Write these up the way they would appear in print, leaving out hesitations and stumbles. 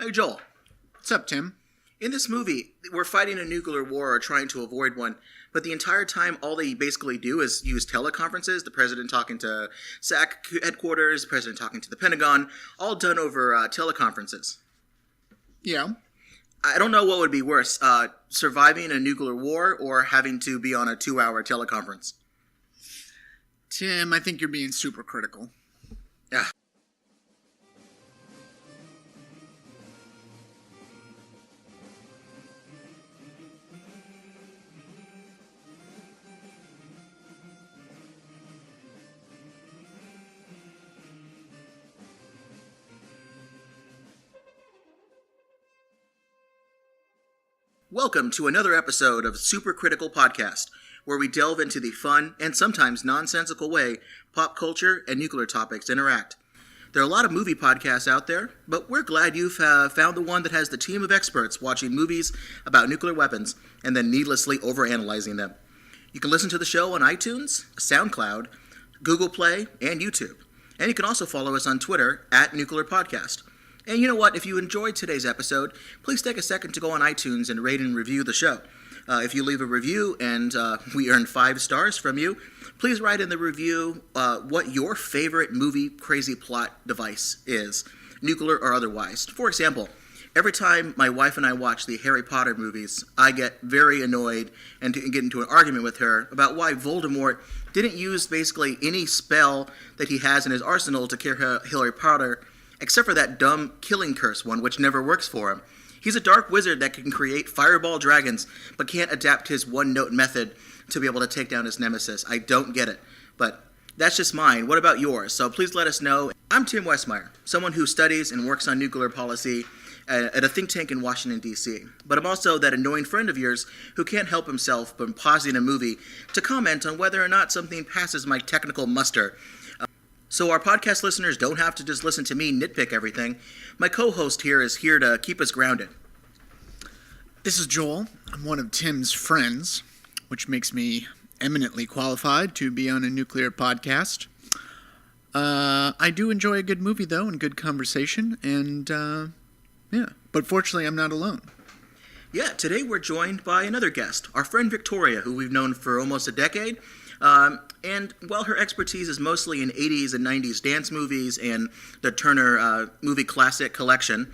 Hey, Joel. What's up, Tim? In this movie, we're fighting a nuclear war or trying to avoid one, but the entire time, all they basically do is use teleconferences, the president talking to SAC headquarters, the president talking to the Pentagon, all done over teleconferences. Yeah. I don't know what would be worse, surviving a nuclear war or having to be on a 2-hour teleconference. Tim, I think you're being super critical. Yeah. Welcome to another episode of Super Critical Podcast, where we delve into the fun and sometimes nonsensical way pop culture and nuclear topics interact. There are a lot of movie podcasts out there, but we're glad you've found the one that has the team of experts watching movies about nuclear weapons and then needlessly overanalyzing them. You can listen to the show on iTunes, SoundCloud, Google Play, and YouTube. And you can also follow us on Twitter @NuclearPodcast. And you know what? If you enjoyed today's episode, please take a second to go on iTunes and rate and review the show. If you leave a review and we earn 5 stars from you, please write in the review what your favorite movie crazy plot device is, nuclear or otherwise. For example, every time my wife and I watch the Harry Potter movies, I get very annoyed and get into an argument with her about why Voldemort didn't use basically any spell that he has in his arsenal to kill Harry Potter, except for that dumb killing curse one, which never works for him. He's a dark wizard that can create fireball dragons, but can't adapt his one-note method to be able to take down his nemesis. I don't get it, but that's just mine. What about yours? So please let us know. I'm Tim Westmeyer, someone who studies and works on nuclear policy at a think tank in Washington, D.C. But I'm also that annoying friend of yours who can't help himself from pausing a movie to comment on whether or not something passes my technical muster. So our podcast listeners don't have to just listen to me nitpick everything. My co-host here is here to keep us grounded. This is Joel. I'm one of Tim's friends, which makes me eminently qualified to be on a nuclear podcast. I do enjoy a good movie, though, and good conversation, and yeah. But fortunately, I'm not alone. Yeah, today we're joined by another guest, our friend Victoria, who we've known for almost a decade. And while her expertise is mostly in 80s and 90s dance movies and the Turner movie classic collection,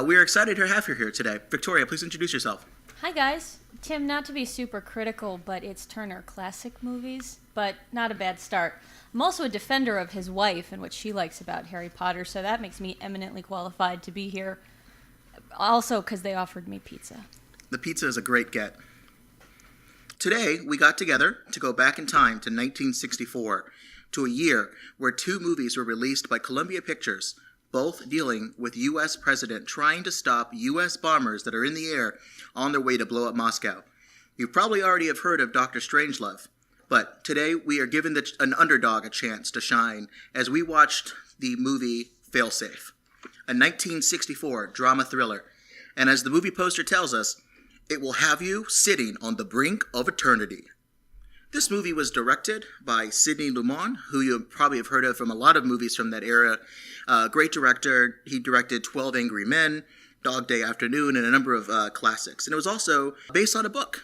we are excited to have her here today. Victoria, please introduce yourself. Hi, guys. Tim, not to be super critical, but it's Turner classic movies, but not a bad start. I'm also a defender of his wife and what she likes about Harry Potter, so that makes me eminently qualified to be here. Also, because they offered me pizza. The pizza is a great get. Today, we got together to go back in time to 1964, to a year where 2 movies were released by Columbia Pictures, both dealing with U.S. president trying to stop U.S. bombers that are in the air on their way to blow up Moscow. You probably already have heard of Dr. Strangelove, but today we are giving an underdog a chance to shine as we watched the movie Failsafe, a 1964 drama thriller. And as the movie poster tells us, it will have you sitting on the brink of eternity. This movie was directed by Sidney Lumet, who you probably have heard of from a lot of movies from that era. Great director. He directed 12 Angry Men, Dog Day Afternoon, and a number of classics. And it was also based on a book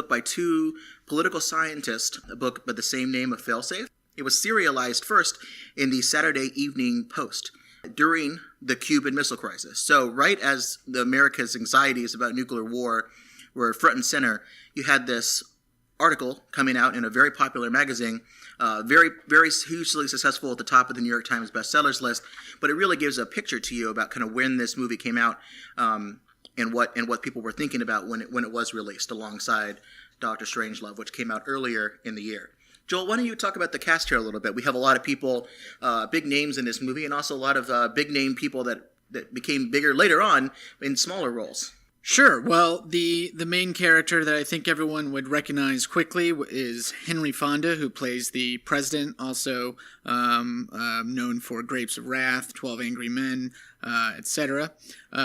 by 2 political scientists, a book by the same name of Failsafe. It was serialized first in the Saturday Evening Post during the Cuban Missile Crisis. So right as the America's anxieties about nuclear war were front and center, you had this article coming out in a very popular magazine, very, very hugely successful at the top of the New York Times bestsellers list, but it really gives a picture to you about kind of when this movie came out and what people were thinking about when it was released alongside Dr. Strangelove, which came out earlier in the year. Joel, why don't you talk about the cast here a little bit? We have a lot of people, big names in this movie, and also a lot of big name people that became bigger later on in smaller roles. Sure. Well, the main character that I think everyone would recognize quickly is Henry Fonda, who plays the president, also known for Grapes of Wrath, 12 Angry Men, etc.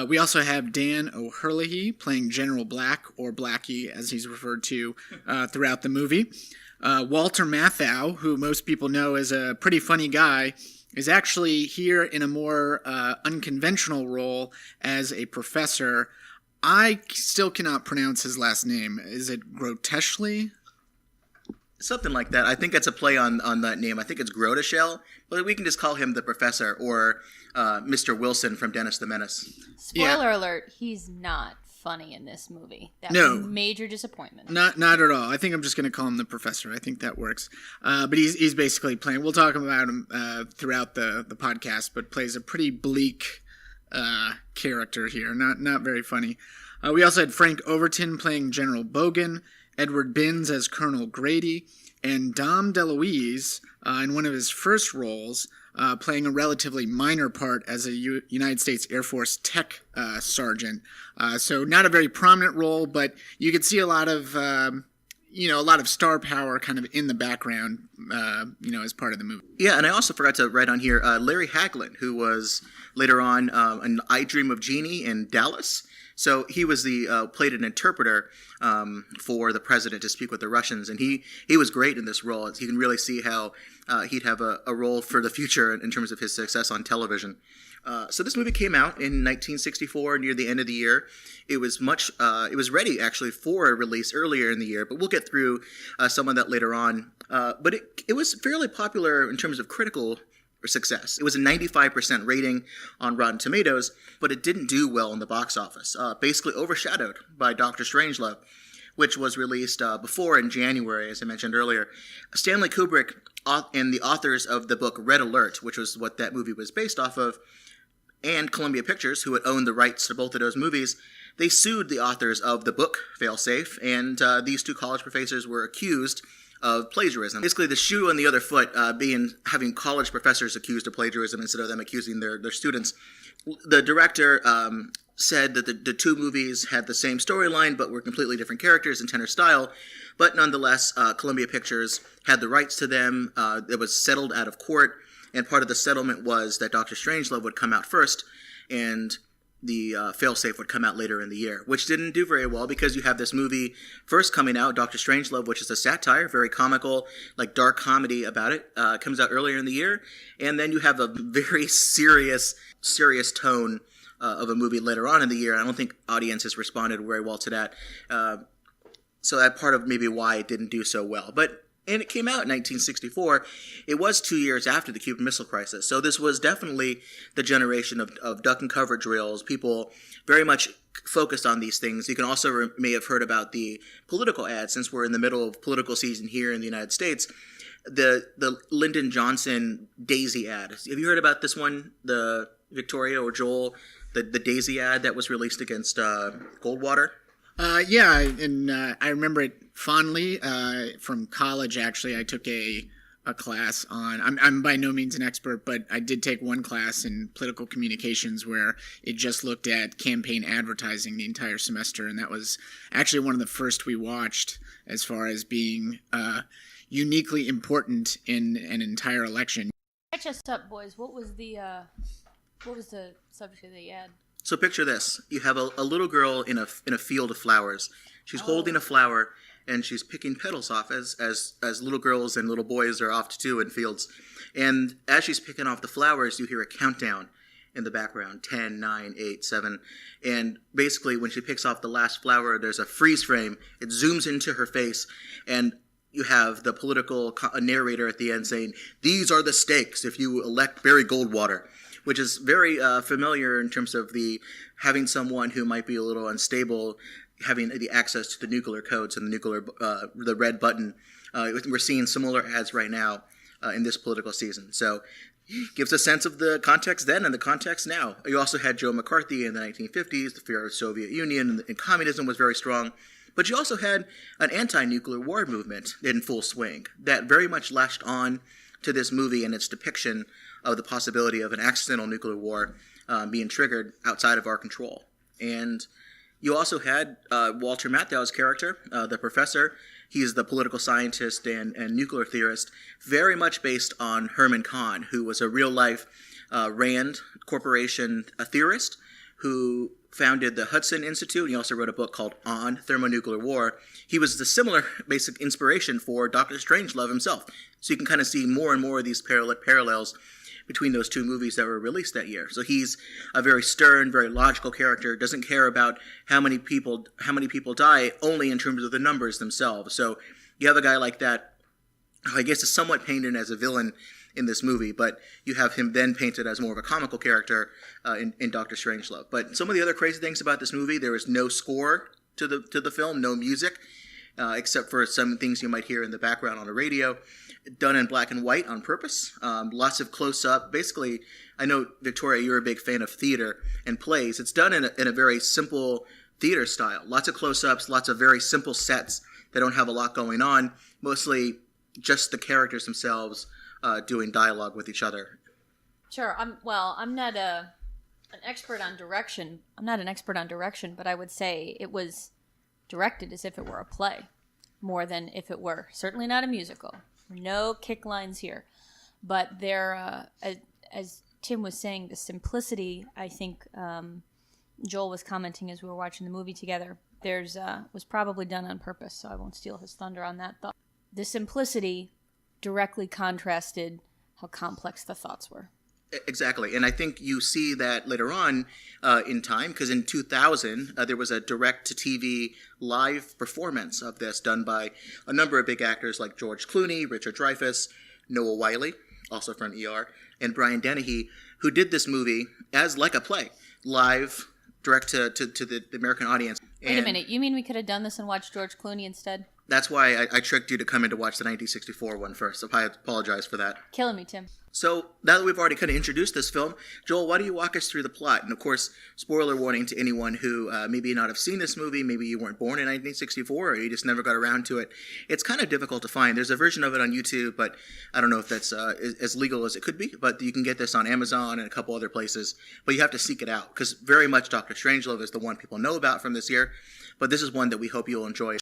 We also have Dan O'Herlihy playing General Black, or Blackie, as he's referred to throughout the movie. Walter Matthau, who most people know as a pretty funny guy, is actually here in a more unconventional role as a professor. I still cannot pronounce his last name. Is it Groteshly? Something like that. I think it's a play on that name. I think it's Groteshell, but we can just call him the Professor or Mr. Wilson from Dennis the Menace. Spoiler alert, he's not funny in this movie. That No. was a major disappointment. Not at all. I think I'm just going to call him the Professor. I think that works. But he's basically playing, we'll talk about him throughout the podcast, but plays a pretty bleak character here. Not very funny. We also had Frank Overton playing General Bogan, Edward Binns as Colonel Grady, and Dom DeLuise in one of his first roles, playing a relatively minor part as a United States Air Force tech sergeant. So not a very prominent role, but you could see a lot of star power kind of in the background, as part of the movie. Yeah, and I also forgot to write on here Larry Haglin, who was later on in I Dream of Jeannie in Dallas. So he was played an interpreter for the president to speak with the Russians, and he was great in this role. You can really see how he'd have a role for the future in terms of his success on television. So this movie came out in 1964, near the end of the year. It was ready actually for a release earlier in the year, but we'll get through some of that later on. But it was fairly popular in terms of critical success. It was a 95% rating on Rotten Tomatoes, but it didn't do well in the box office, basically overshadowed by Dr. Strangelove, which was released before in January, as I mentioned earlier. Stanley Kubrick and the authors of the book Red Alert, which was what that movie was based off of, and Columbia Pictures, who had owned the rights to both of those movies, they sued the authors of the book Failsafe, and these two college professors were accused of plagiarism. Basically, the shoe on the other foot having college professors accused of plagiarism instead of them accusing their students. The director said that the two movies had the same storyline but were completely different characters and tenor style, but nonetheless, Columbia Pictures had the rights to them. It was settled out of court, and part of the settlement was that Dr. Strangelove would come out first, and the Failsafe would come out later in the year, which didn't do very well because you have this movie first coming out, Dr. Strangelove, which is a satire, very comical, like dark comedy about it, comes out earlier in the year, and then you have a very serious tone of a movie later on in the year. I don't think audiences responded very well to that, so that part of maybe why it didn't do so well. And it came out in 1964. It was 2 years after the Cuban Missile Crisis. So this was definitely the generation of duck and cover drills. People very much focused on these things. You can also may have heard about the political ads, since we're in the middle of political season here in the United States. The Lyndon Johnson Daisy ad. Have you heard about this one? The Victoria or Joel, the Daisy ad that was released against Goldwater? Yeah, and I remember it fondly from college. Actually, I took a class on. I'm by no means an expert, but I did take one class in political communications where it just looked at campaign advertising the entire semester, and that was actually one of the first we watched as far as being uniquely important in an entire election. Catch us up, boys. What was the subject of the ad? So picture this. You have a little girl in a field of flowers. She's holding a flower, and she's picking petals off, as little girls and little boys are oft to do in fields. And as she's picking off the flowers, you hear a countdown in the background, 10, 9, 8, 7. And basically, when she picks off the last flower, there's a freeze frame. It zooms into her face, and you have the political narrator at the end saying, "These are the stakes if you elect Barry Goldwater," which is very familiar in terms of having someone who might be a little unstable having the access to the nuclear codes and the red button. We're seeing similar ads right now in this political season. So it gives a sense of the context then and the context now. You also had Joe McCarthy in the 1950s. The fear of the Soviet Union and communism was very strong. But you also had an anti-nuclear war movement in full swing that very much latched on to this movie and its depiction of the possibility of an accidental nuclear war being triggered outside of our control. And you also had Walter Matthau's character, the professor. He's the political scientist and nuclear theorist, very much based on Herman Kahn, who was a real-life Rand Corporation theorist who founded the Hudson Institute. He also wrote a book called On Thermonuclear War. He was the similar basic inspiration for Dr. Strangelove himself. So you can kind of see more and more of these parallels between those two movies that were released that year. So he's a very stern, very logical character, doesn't care about how many people die, only in terms of the numbers themselves. So you have a guy like that, who I guess is somewhat painted as a villain in this movie, but you have him then painted as more of a comical character in Doctor Strangelove. But some of the other crazy things about this movie, there is no score to the film, no music, except for some things you might hear in the background on the radio, done in black and white on purpose. Lots of close-up. Basically, I know, Victoria, you're a big fan of theater and plays. It's done in a very simple theater style. Lots of close-ups, lots of very simple sets that don't have a lot going on, mostly just the characters themselves doing dialogue with each other. Sure. I'm not an expert on direction. I'm not an expert on direction, but I would say it was directed as if it were a play, more than if it were. Certainly not a musical. No kick lines here. But there, as Tim was saying, the simplicity, I think Joel was commenting as we were watching the movie together, was probably done on purpose, so I won't steal his thunder on that thought. The simplicity directly contrasted how complex the thoughts were. Exactly, and I think you see that later on in time, because in 2000, there was a direct-to-TV live performance of this done by a number of big actors like George Clooney, Richard Dreyfuss, Noah Wyle, also from ER, and Brian Dennehy, who did this movie as like a play, live, direct to the American audience. Wait a minute, you mean we could have done this and watched George Clooney instead? That's why I tricked you to come in to watch the 1964 one first, so I apologize for that. Killing me, Tim. So, now that we've already kind of introduced this film, Joel, why don't you walk us through the plot? And of course, spoiler warning to anyone who maybe not have seen this movie, maybe you weren't born in 1964, or you just never got around to it. It's kind of difficult to find. There's a version of it on YouTube, but I don't know if that's as legal as it could be, but you can get this on Amazon and a couple other places, but you have to seek it out, because very much Dr. Strangelove is the one people know about from this year, but this is one that we hope you'll enjoy.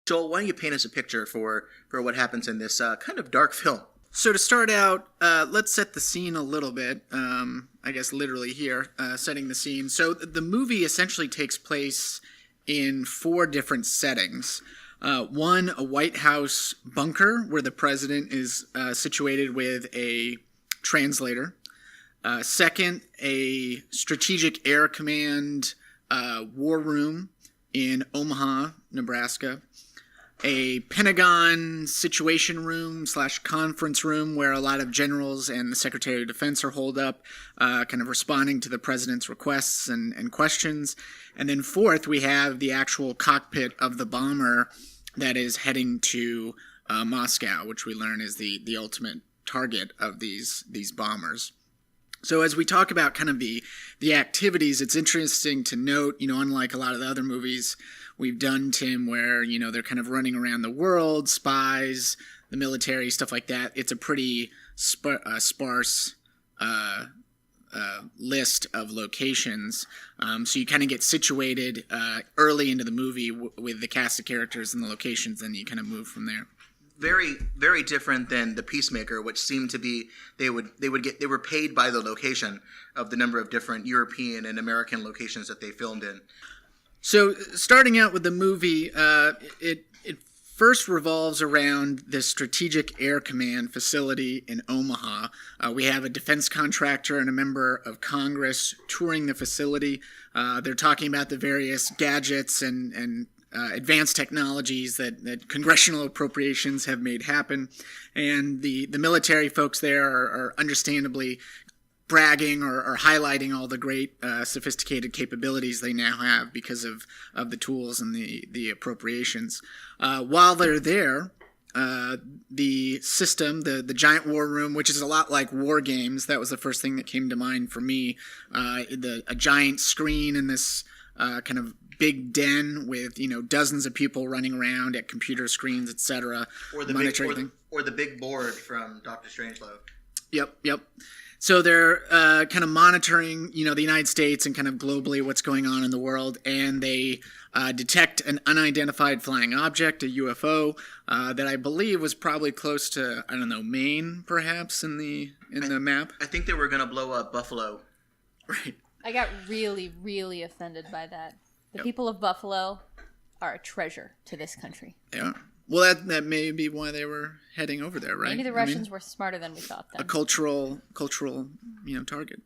Joel, why don't you paint us a picture for what happens in this kind of dark film? So to start out, let's set the scene a little bit, I guess literally here, setting the scene. So the movie essentially takes place in 4 different settings. One, a White House bunker where the president is situated with a translator. Second, a Strategic Air Command war room in Omaha, Nebraska. A Pentagon situation room / conference room where a lot of generals and the Secretary of Defense are holed up, kind of responding to the president's requests and questions. And then fourth, we have the actual cockpit of the bomber that is heading to Moscow, which we learn is the ultimate target of these bombers. So as we talk about kind of the activities, it's interesting to note, unlike a lot of the other movies we've done, Tim, where, they're kind of running around the world, spies, the military, stuff like that. It's a pretty sparse list of locations. So you kind of get situated early into the movie with the cast of characters and the locations, and you kind of move from there. Very, very different than The Peacemaker, which seemed to be they were paid by the location of the number of different European and American locations that they filmed in. So starting out with the movie, it first revolves around the Strategic Air Command facility in Omaha. We have a defense contractor and a member of Congress touring the facility. They're talking about the various gadgets and advanced technologies that congressional appropriations have made happen. And the military folks there are understandably bragging or highlighting all the great sophisticated capabilities they now have because of the tools and the appropriations. While they're there, the system, the giant war room, which is a lot like War Games, that was the first thing that came to mind for me. A giant screen in this kind of big den with dozens of people running around at computer screens, etc. Or the big board from Dr. Strangelove. Yep. So they're kind of monitoring, the United States and kind of globally what's going on in the world, and they detect an unidentified flying object, a UFO, that I believe was probably close to, Maine, perhaps, in the map. I think they were going to blow up Buffalo. Right. I got really, really offended by that. The people of Buffalo are a treasure to this country. Yeah. Well, that may be why they were heading over there, right? Maybe the Russians were smarter than we thought then. A cultural, target.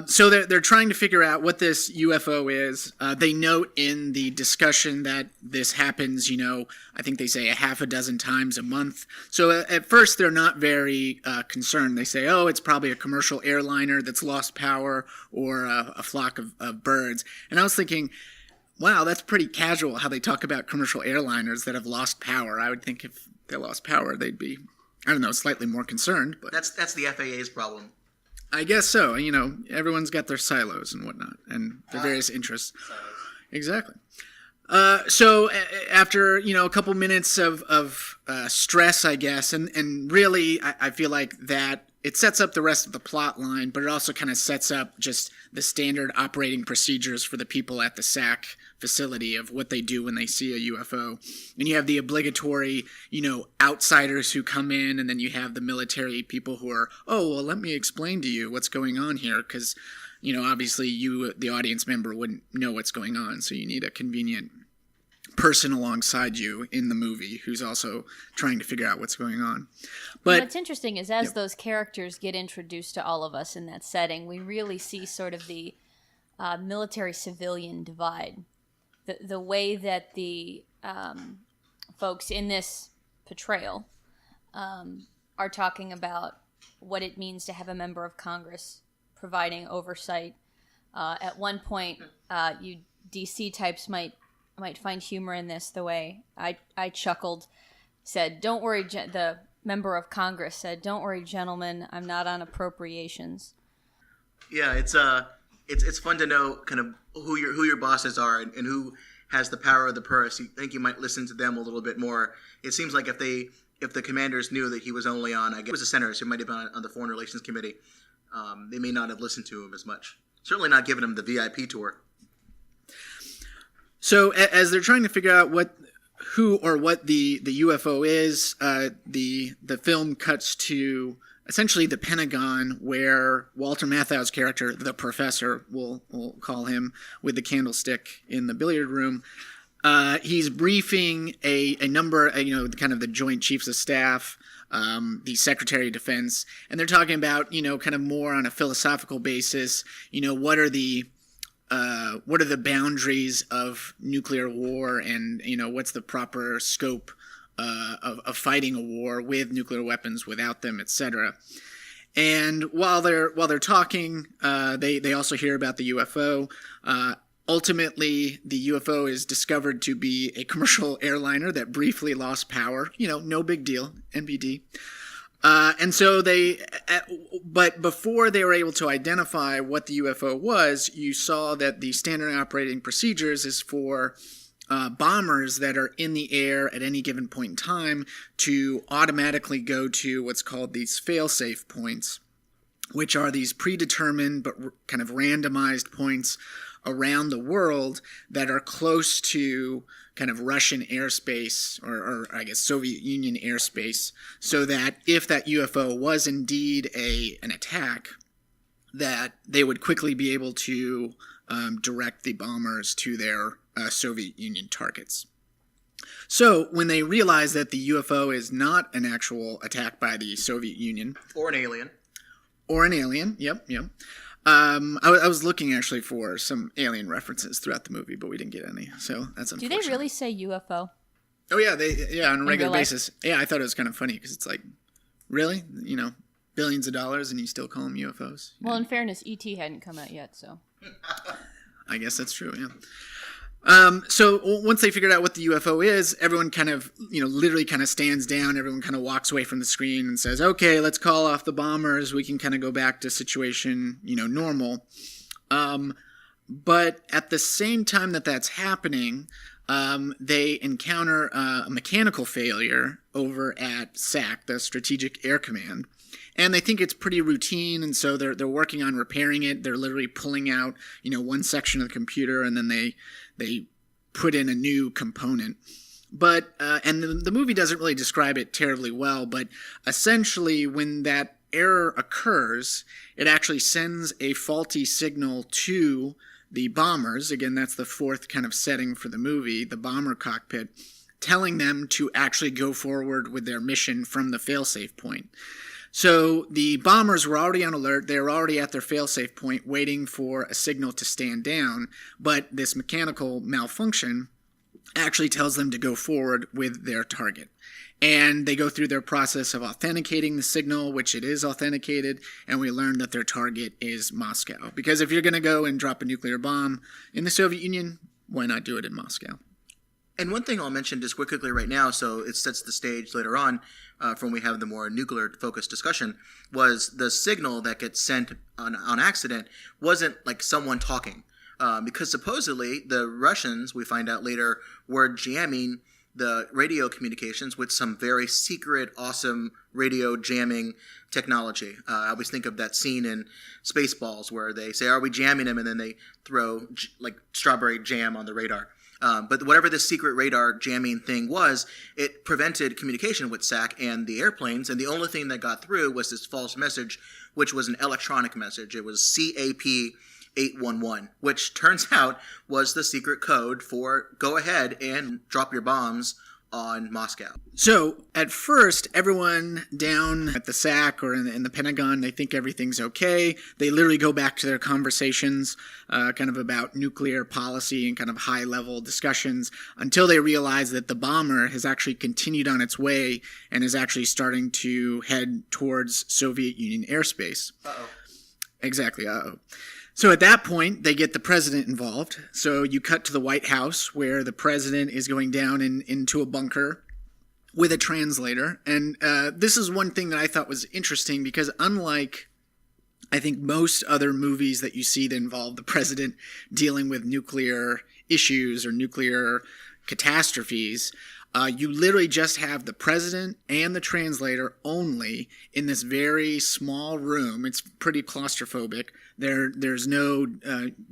So they're trying to figure out what this UFO is. They note in the discussion that this happens, I think they say a half a dozen times a month. So at first they're not very concerned. They say, oh, it's probably a commercial airliner that's lost power or a flock of birds. And I was thinking, wow, that's pretty casual how they talk about commercial airliners that have lost power. I would think if they lost power, they'd be, slightly more concerned. But that's the FAA's problem. I guess so. Everyone's got their silos and whatnot, and their various interests. Silos. Exactly. So after a couple minutes of stress, I guess, and really, I feel like that it sets up the rest of the plot line, but it also kind of sets up just the standard operating procedures for the people at the SAC facility of what they do when they see a UFO. And you have the obligatory, outsiders who come in, and then you have the military people who are, oh, well, let me explain to you what's going on here, because, obviously you, the audience member, wouldn't know what's going on, so you need a convenient person alongside you in the movie who's also trying to figure out what's going on. But what's interesting is as those characters get introduced to all of us in that setting, we really see sort of the military-civilian divide. The way that the folks in this portrayal are talking about what it means to have a member of Congress providing oversight. At one point, you DC types might find humor in this. The way I chuckled, said, "Don't worry." The member of Congress said, "Don't worry, gentlemen. I'm not on appropriations." Yeah, it's fun to know kind of who your bosses are and who has the power of the purse. You think you might listen to them a little bit more. It seems like if the commanders knew that he was only on, I guess it was a senator, so he might have been on the Foreign Relations Committee, they may not have listened to him as much. Certainly not giving him the VIP tour. So as they're trying to figure out what the UFO is, the film cuts to essentially the Pentagon, where Walter Matthau's character, the professor, we'll call him, with the candlestick in the billiard room, he's briefing a number, kind of the Joint Chiefs of Staff, the Secretary of Defense, and they're talking about, kind of more on a philosophical basis, what are the boundaries of nuclear war, and what's the proper scope of fighting a war with nuclear weapons, without them, etc. And while they're talking, they also hear about the UFO. Ultimately, the UFO is discovered to be a commercial airliner that briefly lost power. No big deal, NBD. And so but before they were able to identify what the UFO was, you saw that the standard operating procedures is for bombers that are in the air at any given point in time to automatically go to what's called these fail-safe points, which are these predetermined but kind of randomized points around the world that are close to kind of Russian airspace, or I guess Soviet Union airspace, so that if that UFO was indeed an attack, that they would quickly be able to direct the bombers to their Soviet Union targets. So when they realize that the UFO is not an actual attack by the Soviet Union, Or an alien, yep. I was looking actually for some alien references throughout the movie, but we didn't get any, so that's unfortunate. Do they really say UFO? Oh yeah, on a regular basis. Yeah, I thought it was kind of funny because it's like, really, billions of dollars and you still call them UFOs? Well, in fairness, E.T. hadn't come out yet, so. I guess that's true, yeah. So once they figured out what the UFO is, everyone kind of, literally kind of stands down. Everyone kind of walks away from the screen and says, okay, let's call off the bombers. We can kind of go back to situation, normal. But at the same time that that's happening, they encounter a mechanical failure over at SAC, the Strategic Air Command. And they think it's pretty routine, and so they're working on repairing it. They're literally pulling out, one section of the computer, and then they put in a new component. But and the movie doesn't really describe it terribly well, but essentially when that error occurs, it actually sends a faulty signal to the bombers. Again, that's the fourth kind of setting for the movie, the bomber cockpit, telling them to actually go forward with their mission from the failsafe point. So the bombers were already on alert. They were already at their failsafe point waiting for a signal to stand down, but this mechanical malfunction actually tells them to go forward with their target. And they go through their process of authenticating the signal, which it is authenticated, and we learn that their target is Moscow. Because if you're going to go and drop a nuclear bomb in the Soviet Union, why not do it in Moscow? And one thing I'll mention just quickly right now, so it sets the stage later on for when we have the more nuclear-focused discussion, was the signal that gets sent on accident wasn't like someone talking. Because supposedly the Russians, we find out later, were jamming the radio communications with some very secret, awesome radio jamming technology. I always think of that scene in Spaceballs where they say, "Are we jamming them?" and then they throw like strawberry jam on the radar. But whatever this secret radar jamming thing was, it prevented communication with SAC and the airplanes, and the only thing that got through was this false message, which was an electronic message. It was CAP 811, which turns out was the secret code for go ahead and drop your bombs on Moscow. So at first, everyone down at the SAC or in the Pentagon, they think everything's okay. They literally go back to their conversations kind of about nuclear policy and kind of high-level discussions until they realize that the bomber has actually continued on its way and is actually starting to head towards Soviet Union airspace. Uh-oh. Exactly, uh-oh. So at that point, they get the president involved. So you cut to the White House where the president is going down into a bunker with a translator. And this is one thing that I thought was interesting because unlike, I think, most other movies that you see that involve the president dealing with nuclear issues or nuclear catastrophes, you literally just have the president and the translator only in this very small room. It's pretty claustrophobic. There's no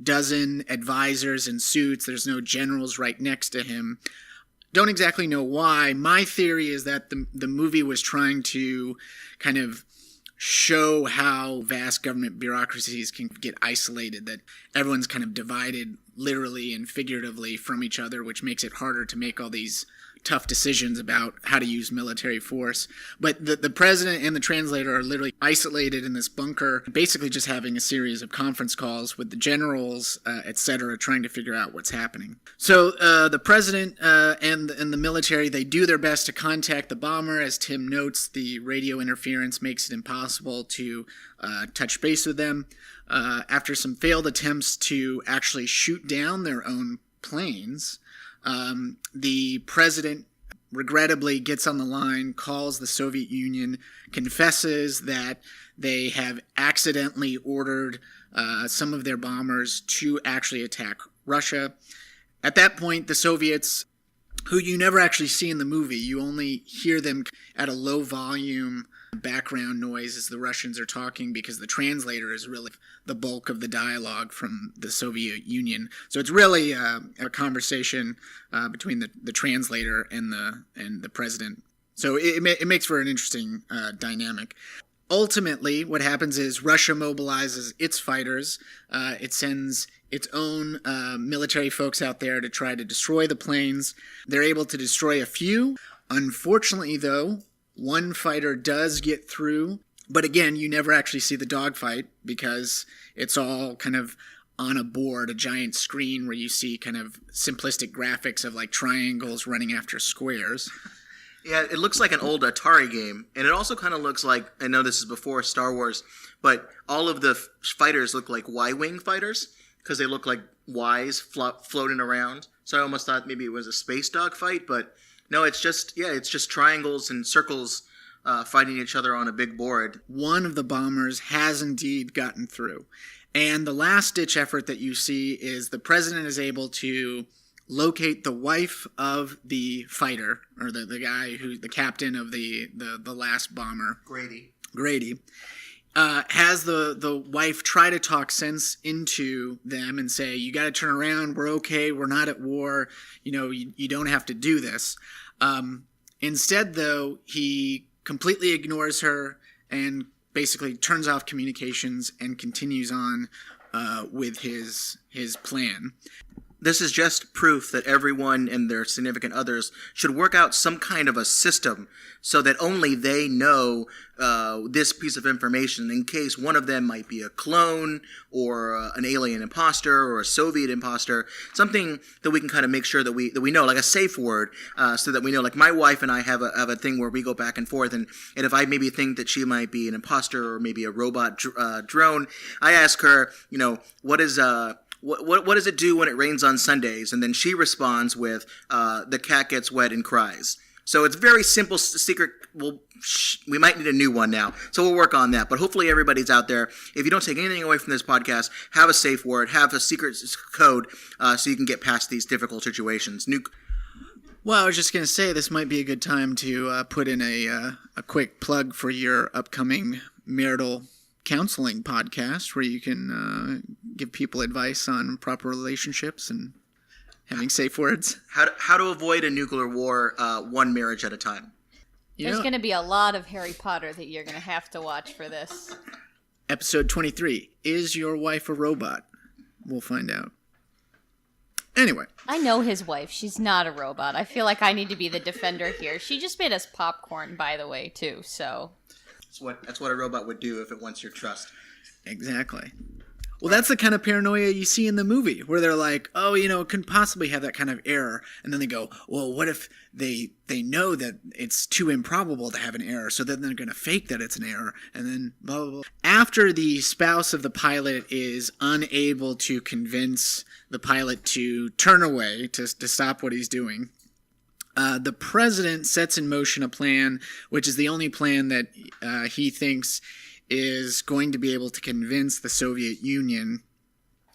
dozen advisors in suits. There's no generals right next to him. Don't exactly know why. My theory is that the movie was trying to kind of show how vast government bureaucracies can get isolated, that everyone's kind of divided literally and figuratively from each other, which makes it harder to make all these tough decisions about how to use military force. But the president and the translator are literally isolated in this bunker, basically just having a series of conference calls with the generals, etc., trying to figure out what's happening. So the president and the military, they do their best to contact the bomber. As Tim notes, the radio interference makes it impossible to touch base with them. After some failed attempts to actually shoot down their own planes, the president regrettably gets on the line, calls the Soviet Union, confesses that they have accidentally ordered some of their bombers to actually attack Russia. At that point, the Soviets, who you never actually see in the movie, you only hear them at a low volume background noise as the Russians are talking, because the translator is really the bulk of the dialogue from the Soviet Union. So it's really a conversation between the translator and the president. So it makes for an interesting dynamic. Ultimately, what happens is Russia mobilizes its fighters. It sends its own military folks out there to try to destroy the planes. They're able to destroy a few. Unfortunately, though, one fighter does get through, but again, you never actually see the dogfight because it's all kind of on a board, a giant screen where you see kind of simplistic graphics of like triangles running after squares. Yeah, it looks like an old Atari game, and it also kind of looks like, I know this is before Star Wars, but all of the fighters look like Y-wing fighters because they look like Ys floating around. So I almost thought maybe it was a space dog fight, but no, it's just triangles and circles fighting each other on a big board. One of the bombers has indeed gotten through. And the last-ditch effort that you see is the president is able to locate the wife of the fighter, or the guy the captain of the last bomber. Grady. Has the wife try to talk sense into them and say, you got to turn around, we're okay, we're not at war, you don't have to do this. Instead, though, he completely ignores her and basically turns off communications and continues on with his plan. This is just proof that everyone and their significant others should work out some kind of a system so that only they know this piece of information in case one of them might be a clone or an alien imposter or a Soviet imposter, something that we can kind of make sure that we know, like a safe word, so that we know. Like my wife and I have a thing where we go back and forth, and if I maybe think that she might be an imposter or maybe a robot drone, I ask her, what is what does it do when it rains on Sundays? And then she responds with, the cat gets wet and cries. So it's very simple secret. We might need a new one now. So we'll work on that. But hopefully everybody's out there. If you don't take anything away from this podcast, have a safe word, have a secret code, so you can get past these difficult situations. Well, I was just going to say this might be a good time to put in a quick plug for your upcoming marital counseling podcast where you can give people advice on proper relationships and having safe words. How to avoid a nuclear war one marriage at a time. There's going to be a lot of Harry Potter that you're going to have to watch for this. Episode 23. Is your wife a robot? We'll find out. Anyway. I know his wife. She's not a robot. I feel like I need to be the defender here. She just made us popcorn, by the way, too, so... That's what a robot would do if it wants your trust. Exactly. Well, that's the kind of paranoia you see in the movie, where they're like, oh, it couldn't possibly have that kind of error. And then they go, well, what if they know that it's too improbable to have an error, so then they're going to fake that it's an error, and then blah, blah, blah. After the spouse of the pilot is unable to convince the pilot to turn away, to stop what he's doing, the president sets in motion a plan, which is the only plan that he thinks is going to be able to convince the Soviet Union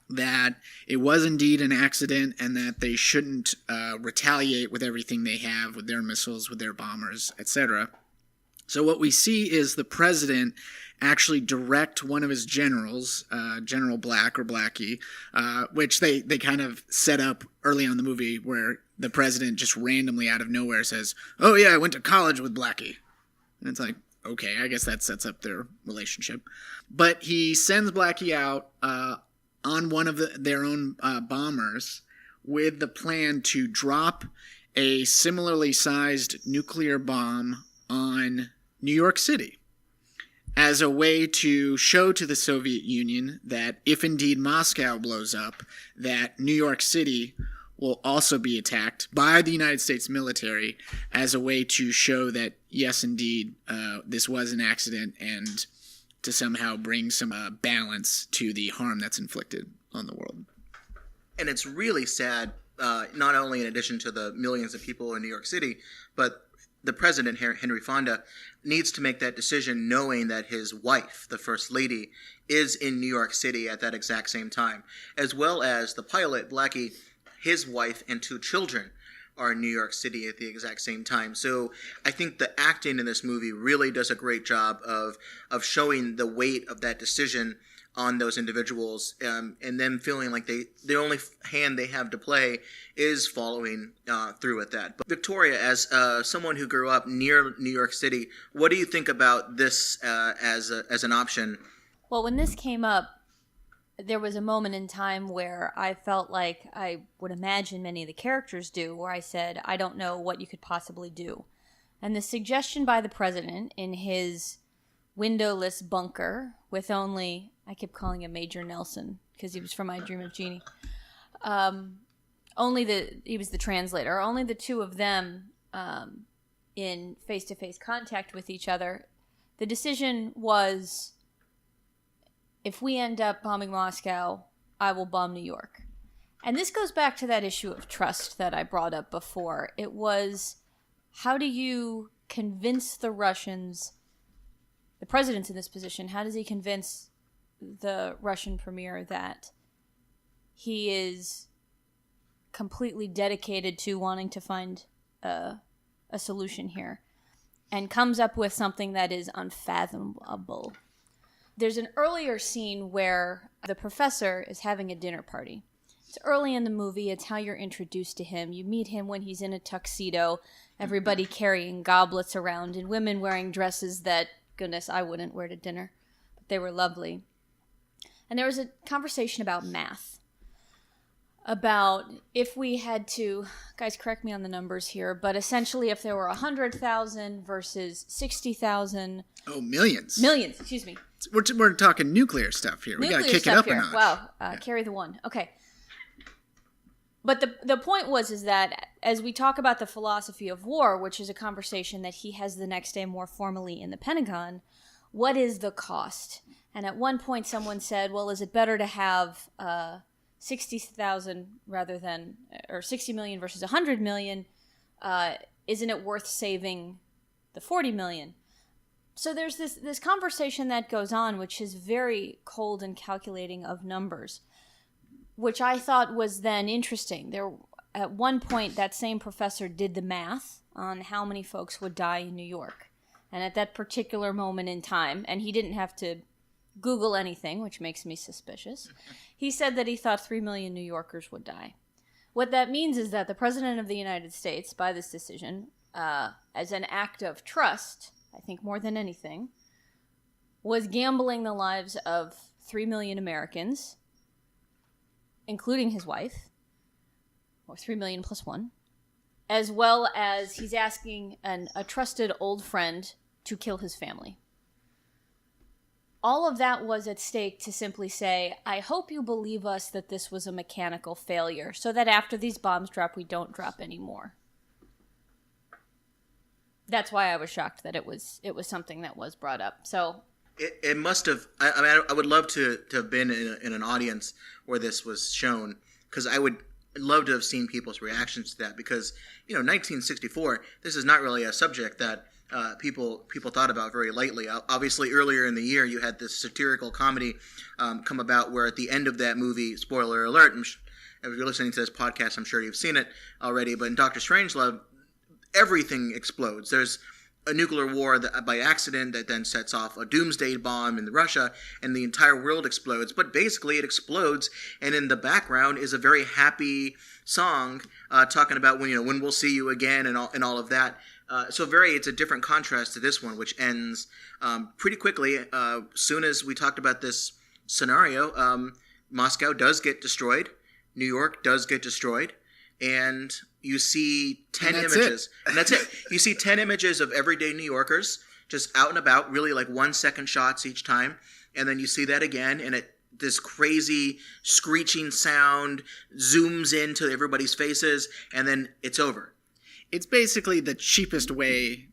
that it was indeed an accident and that they shouldn't retaliate with everything they have, with their missiles, with their bombers, etc. So what we see is the president actually direct one of his generals, General Black or Blackie, which they kind of set up early on in the movie where the president just randomly out of nowhere says, oh yeah, I went to college with Blackie. And it's like, okay, I guess that sets up their relationship. But he sends Blackie out on one of their own bombers with the plan to drop a similarly sized nuclear bomb on New York City as a way to show to the Soviet Union that if indeed Moscow blows up, that New York City will also be attacked by the United States military as a way to show that, yes, indeed, this was an accident and to somehow bring some balance to the harm that's inflicted on the world. And it's really sad, not only in addition to the millions of people in New York City, but the president, Henry Fonda, needs to make that decision knowing that his wife, the First Lady, is in New York City at that exact same time, as well as the pilot, Blackie, his wife and 2 children are in New York City at the exact same time. So I think the acting in this movie really does a great job of showing the weight of that decision on those individuals, and them feeling like the only hand they have to play is following through with that. But Victoria, as someone who grew up near New York City, what do you think about this as an option? Well, when this came up, there was a moment in time where I felt like I would imagine many of the characters do, where I said, I don't know what you could possibly do. And the suggestion by the president in his windowless bunker with only, I kept calling him Major Nelson because he was from I Dream of Jeannie. He was the translator. Only the 2 of them in face-to-face contact with each other. The decision was, if we end up bombing Moscow, I will bomb New York. And this goes back to that issue of trust that I brought up before. It was, how do you convince the Russians, the president's in this position, how does he convince the Russian premier that he is completely dedicated to wanting to find a solution here, and comes up with something that is unfathomable? There's an earlier scene where the professor is having a dinner party. It's early in the movie. It's how you're introduced to him. You meet him when he's in a tuxedo, everybody carrying goblets around, and women wearing dresses that, goodness, I wouldn't wear to dinner. But they were lovely. And there was a conversation about math. about if we had to, guys, correct me on the numbers here, but essentially if there were 100,000 versus 60,000. Oh, millions. Millions, excuse me. We're talking nuclear stuff here. We got to kick it up a notch. Wow, carry the one. Okay. But the point is that as we talk about the philosophy of war, which is a conversation that he has the next day more formally in the Pentagon, what is the cost? And at one point someone said, well, is it better to have 60,000 rather than, or 60 million versus 100 million? Isn't it worth saving the 40 million? So there's this conversation that goes on, which is very cold and calculating of numbers, which I thought was then interesting. There, at one point, that same professor did the math on how many folks would die in New York. And at that particular moment in time, and he didn't have to Google anything, which makes me suspicious, he said that he thought 3 million New Yorkers would die. What that means is that the President of the United States, by this decision, as an act of trust, I think more than anything, was gambling the lives of 3 million Americans, including his wife, or 3 million plus one, as well as he's asking a trusted old friend to kill his family. All of that was at stake to simply say, I hope you believe us that this was a mechanical failure, so that after these bombs drop, we don't drop any more. That's why I was shocked that it was something that was brought up. So it must have. I mean, I would love to have been in an audience where this was shown, because I would love to have seen people's reactions to that. Because 1964, this is not really a subject that people thought about very lightly. Obviously, earlier in the year, you had this satirical comedy come about, where at the end of that movie, spoiler alert, if you're listening to this podcast, I'm sure you've seen it already. But in Dr. Strangelove, everything explodes. There's a nuclear war by accident that then sets off a doomsday bomb in Russia, and the entire world explodes. But basically, it explodes, and in the background is a very happy song talking about when we'll see you again and all of that. So it's a different contrast to this one, which ends pretty quickly. Soon as we talked about this scenario, Moscow does get destroyed, New York does get destroyed, and you see 10 images. And that's it. You see 10 images of everyday New Yorkers just out and about, really like 1 second shots each time. And then you see that again, and this crazy screeching sound zooms into everybody's faces, and then it's over. It's basically the cheapest way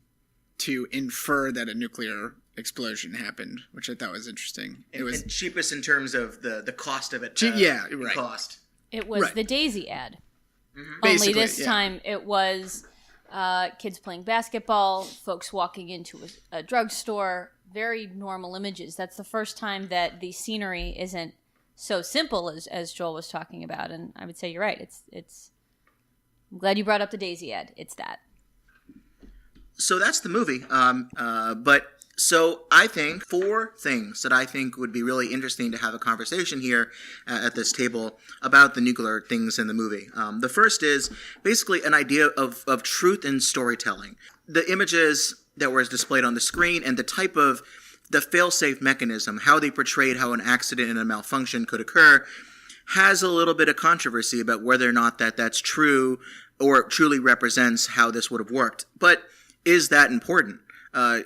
to infer that a nuclear explosion happened, which I thought was interesting. It was cheapest in terms of the cost of it. Yeah, right. Cost. It was the Daisy ad. Mm-hmm. Only this time it was kids playing basketball, folks walking into a drugstore, very normal images. That's the first time that the scenery isn't so simple as Joel was talking about. And I would say you're right. It's. I'm glad you brought up the Daisy ad. It's that. So that's the movie. So I think 4 things that I think would be really interesting to have a conversation here at this table about the nuclear things in the movie. The first is basically an idea of truth in storytelling. The images that were displayed on the screen and the type of the fail-safe mechanism, how they portrayed how an accident and a malfunction could occur, has a little bit of controversy about whether or not that's true or truly represents how this would have worked. But is that important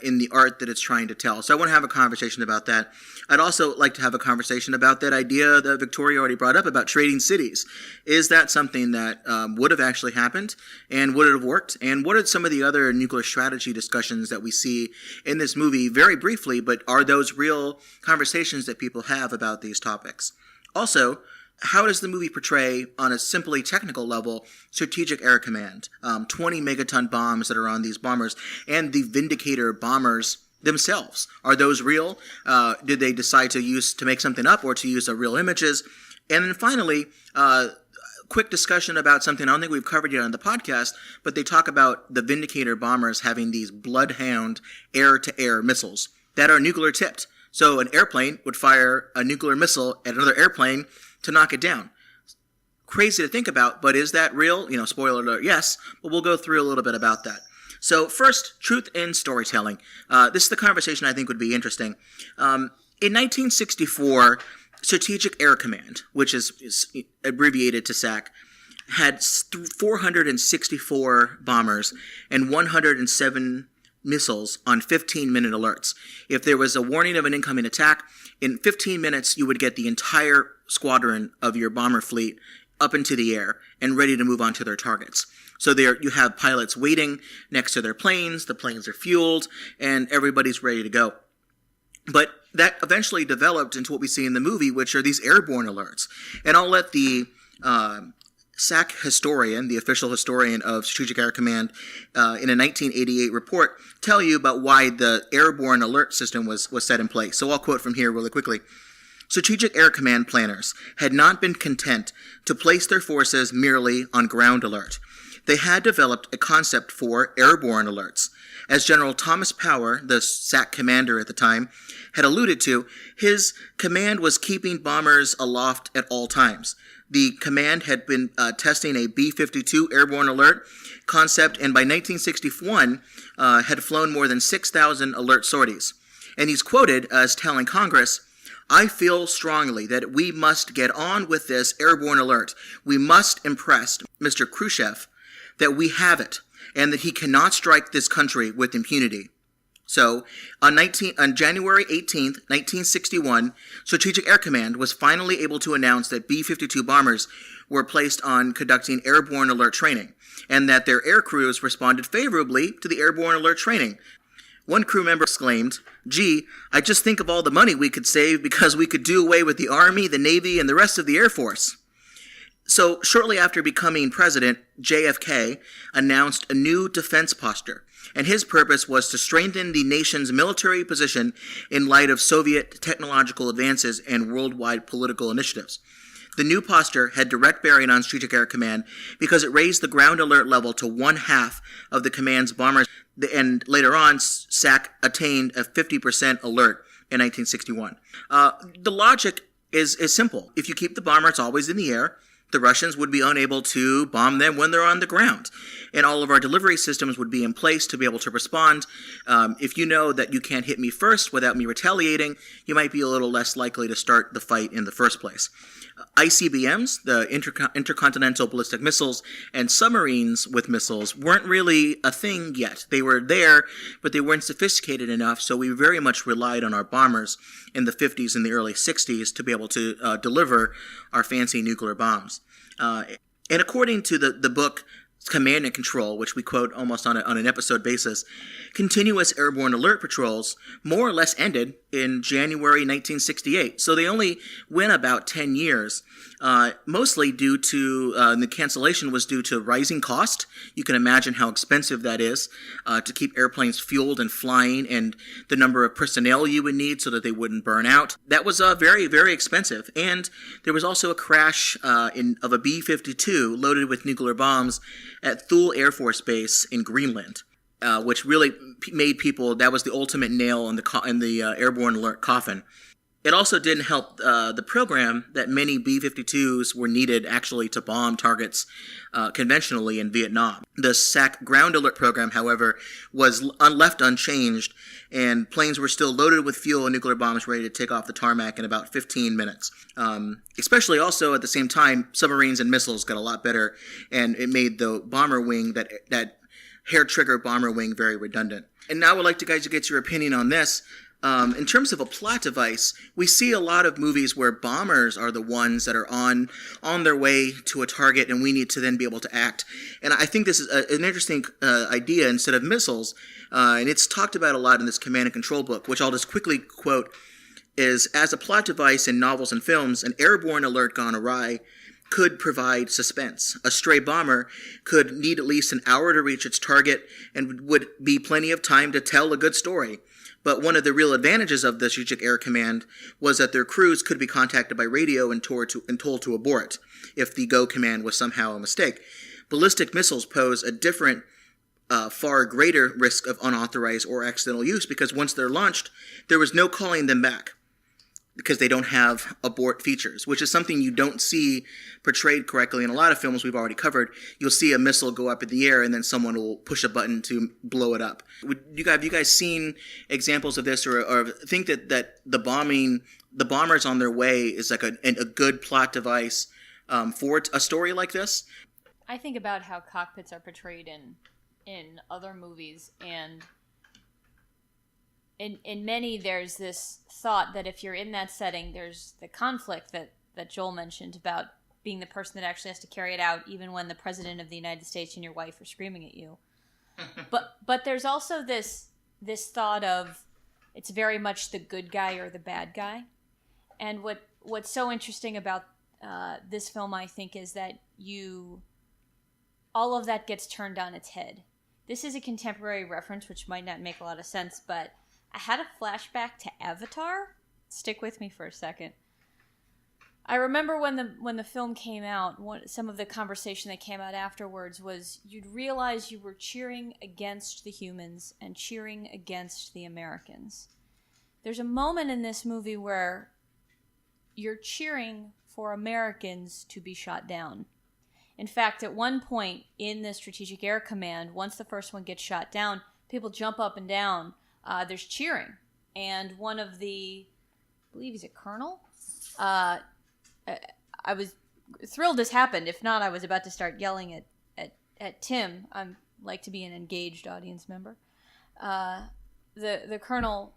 in the art that it's trying to tell? So I want to have a conversation about that. I'd also like to have a conversation about that idea that Victoria already brought up about trading cities. Is that something that would have actually happened, and would it have worked? And what are some of the other nuclear strategy discussions that we see in this movie, very briefly, but are those real conversations that people have about these topics? Also, how does the movie portray, on a simply technical level, strategic air command, 20 megaton bombs that are on these bombers, and the Vindicator bombers themselves? Are those real? Did they decide to make something up, or to use real images? And then finally, quick discussion about something I don't think we've covered yet on the podcast, but they talk about the Vindicator bombers having these Bloodhound air-to-air missiles that are nuclear tipped. So an airplane would fire a nuclear missile at another airplane to knock it down. Crazy to think about, but is that real? Spoiler alert, yes, but we'll go through a little bit about that. So first, truth in storytelling. This is the conversation I think would be interesting. In 1964, Strategic Air Command, which is abbreviated to SAC, had 464 bombers and 107 missiles on 15-minute alerts. If there was a warning of an incoming attack, in 15 minutes you would get the entire squadron of your bomber fleet up into the air and ready to move on to their targets. So there you have pilots waiting next to their planes, the planes are fueled, and everybody's ready to go. But that eventually developed into what we see in the movie, which are these airborne alerts. And I'll let the SAC historian, the official historian of Strategic Air Command, in a 1988 report, tell you about why the airborne alert system was set in place. So I'll quote from here really quickly. Strategic Air Command planners had not been content to place their forces merely on ground alert. They had developed a concept for airborne alerts. As General Thomas Power, the SAC commander at the time, had alluded to, his command was keeping bombers aloft at all times. The command had been testing a B-52 airborne alert concept, and by 1961 had flown more than 6,000 alert sorties. And he's quoted as telling Congress, "I feel strongly that we must get on with this airborne alert. We must impress Mr. Khrushchev that we have it, and that he cannot strike this country with impunity." So, on January 18th, 1961, Strategic Air Command was finally able to announce that B-52 bombers were placed on conducting airborne alert training, and that their air crews responded favorably to the airborne alert training. One crew member exclaimed, "Gee, I just think of all the money we could save because we could do away with the Army, the Navy, and the rest of the Air Force." So, shortly after becoming president, JFK announced a new defense posture, and his purpose was to strengthen the nation's military position in light of Soviet technological advances and worldwide political initiatives. The new posture had direct bearing on Strategic Air Command because it raised the ground alert level to 1/2 of the command's bombers, and later on, SAC attained a 50% alert in 1961. The logic is simple. If you keep the bombers always in the air, the Russians would be unable to bomb them when they're on the ground. And all of our delivery systems would be in place to be able to respond. If you know that you can't hit me first without me retaliating, you might be a little less likely to start the fight in the first place. ICBMs, the intercontinental ballistic missiles, and submarines with missiles weren't really a thing yet. They were there, but they weren't sophisticated enough, so we very much relied on our bombers in the 50s and the early 60s to be able to deliver our fancy nuclear bombs. And according to the book Command and Control, which we quote almost on an episode basis, continuous airborne alert patrols more or less ended in January 1968. So they only went about 10 years, mostly due to, the cancellation was due to rising cost. You can imagine how expensive that is to keep airplanes fueled and flying, and the number of personnel you would need so that they wouldn't burn out. That was very, very expensive. And there was also a crash of a B-52 loaded with nuclear bombs at Thule Air Force Base in Greenland, which really made people, that was the ultimate nail in the airborne alert coffin. It also didn't help the program that many B-52s were needed actually to bomb targets conventionally in Vietnam. The SAC ground alert program, however, was left unchanged, and planes were still loaded with fuel and nuclear bombs ready to take off the tarmac in about 15 minutes. Especially also at the same time, submarines and missiles got a lot better, and it made the bomber wing, that hair-trigger bomber wing, very redundant. And now I would like to get your opinion on this. In terms of a plot device, we see a lot of movies where bombers are the ones that are on their way to a target, and we need to then be able to act. And I think this is an interesting idea instead of missiles, and it's talked about a lot in this Command and Control book, which I'll just quickly quote, is as a plot device in novels and films, an airborne alert gone awry could provide suspense. A stray bomber could need at least an hour to reach its target and would be plenty of time to tell a good story. But one of the real advantages of the Strategic Air Command was that their crews could be contacted by radio and told to abort if the go command was somehow a mistake. Ballistic missiles pose a different, far greater risk of unauthorized or accidental use because once they're launched, there was no calling them back. because they don't have abort features, which is something you don't see portrayed correctly in a lot of films we've already covered. You'll see a missile go up in the air and then someone will push a button to blow it up. Have you guys seen examples of this, or think that the bombers on their way is like a good plot device for a story like this? I think about how cockpits are portrayed in other movies, and in many, there's this thought that if you're in that setting, there's the conflict that Joel mentioned about being the person that actually has to carry it out, even when the President of the United States and your wife are screaming at you. But there's also this thought of it's very much the good guy or the bad guy. And what's so interesting about this film, I think, is that all of that gets turned on its head. This is a contemporary reference, which might not make a lot of sense, but I had a flashback to Avatar. Stick with me for a second. I remember when the film came out, some of the conversation that came out afterwards was you'd realize you were cheering against the humans and cheering against the Americans. There's a moment in this movie where you're cheering for Americans to be shot down. In fact, at one point in the Strategic Air Command, once the first one gets shot down, people jump up and down. There's cheering. And one of the, I believe he's a colonel. I was thrilled this happened. If not, I was about to start yelling at Tim. I like to be an engaged audience member. The colonel